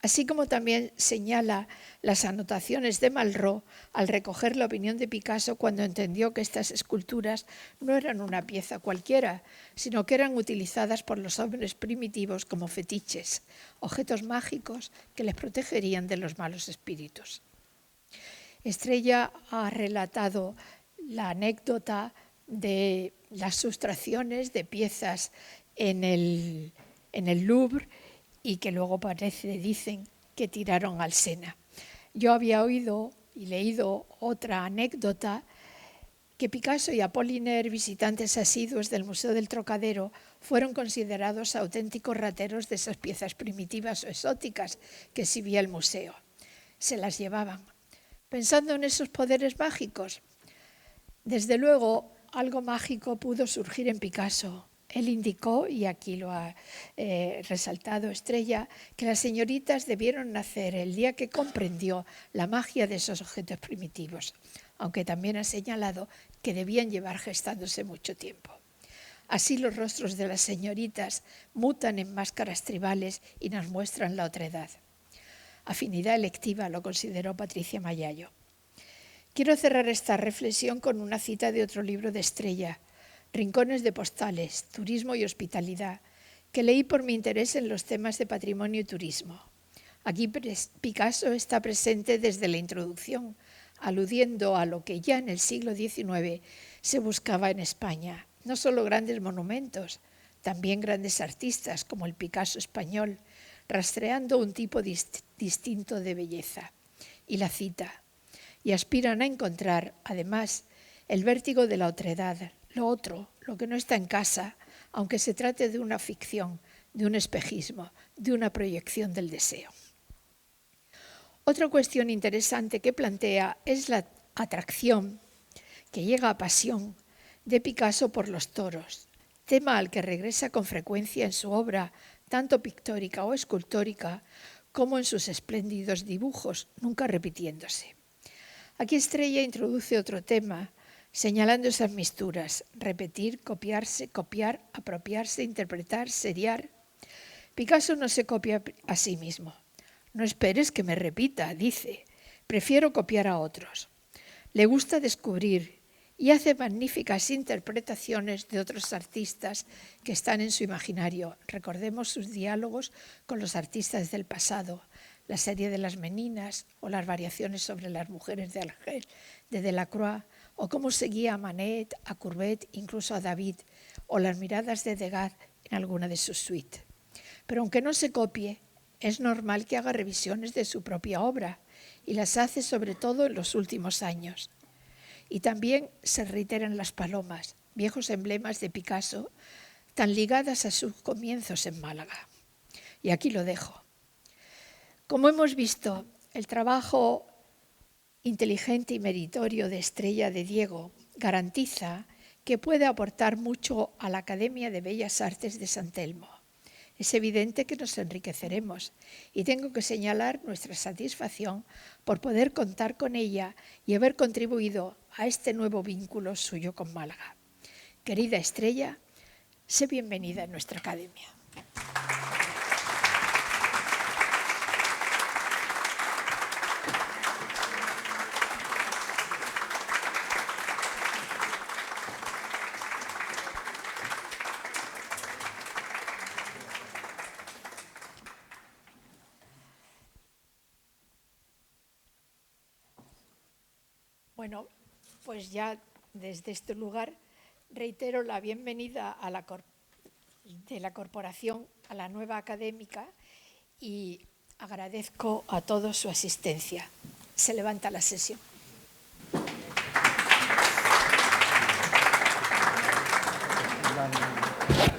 Así como también señala las anotaciones de Malraux al recoger la opinión de Picasso cuando entendió que estas esculturas no eran una pieza cualquiera, sino que eran utilizadas por los hombres primitivos como fetiches, objetos mágicos que les protegerían de los malos espíritus. Estrella ha relatado la anécdota de las sustracciones de piezas en el Louvre y que luego dicen que tiraron al Sena. Yo había oído y leído otra anécdota que Picasso y Apollinaire, visitantes asiduos del Museo del Trocadero, fueron considerados auténticos rateros de esas piezas primitivas o exóticas que exhibía el museo. Se las llevaban. Pensando en esos poderes mágicos, desde luego algo mágico pudo surgir en Picasso. Él indicó, y aquí lo ha resaltado Estrella, que las señoritas debieron nacer el día que comprendió la magia de esos objetos primitivos, aunque también ha señalado que debían llevar gestándose mucho tiempo. Así los rostros de las señoritas mutan en máscaras tribales y nos muestran la otredad. Afinidad electiva, lo consideró Patricia Mayayo. Quiero cerrar esta reflexión con una cita de otro libro de Estrella, Rincones de postales, turismo y hospitalidad, que leí por mi interés en los temas de patrimonio y turismo. Aquí Picasso está presente desde la introducción, aludiendo a lo que ya en el siglo XIX se buscaba en España, no solo grandes monumentos, también grandes artistas como el Picasso español, rastreando un tipo distinto de belleza. Y la cita, y aspiran a encontrar, además, el vértigo de la otredad, lo otro, lo que no está en casa, aunque se trate de una ficción, de un espejismo, de una proyección del deseo. Otra cuestión interesante que plantea es la atracción, que llega a pasión, de Picasso por los toros, tema al que regresa con frecuencia en su obra, tanto pictórica o escultórica, como en sus espléndidos dibujos, nunca repitiéndose. Aquí Estrella introduce otro tema, señalando esas misturas, repetir, copiarse, copiar, apropiarse, interpretar, seriar. Picasso no se copia a sí mismo. No esperes que me repita, dice. Prefiero copiar a otros. Le gusta descubrir y hace magníficas interpretaciones de otros artistas que están en su imaginario. Recordemos sus diálogos con los artistas del pasado, la serie de las Meninas o las variaciones sobre las mujeres de Argel, de Delacroix, o cómo seguía a Manet, a Courbet, incluso a David, o las miradas de Degas en alguna de sus suites. Pero aunque no se copie, es normal que haga revisiones de su propia obra, y las hace sobre todo en los últimos años. Y también se reiteran las palomas, viejos emblemas de Picasso, tan ligadas a sus comienzos en Málaga. Y aquí lo dejo. Como hemos visto, el trabajo inteligente y meritorio de Estrella de Diego garantiza que puede aportar mucho a la Academia de Bellas Artes de San Telmo. Es evidente que nos enriqueceremos y tengo que señalar nuestra satisfacción por poder contar con ella y haber contribuido a este nuevo vínculo suyo con Málaga. Querida Estrella, sé bienvenida en nuestra academia. Bueno, pues ya desde este lugar reitero la bienvenida a de la corporación a la nueva académica y agradezco a todos su asistencia. Se levanta la sesión. Vale.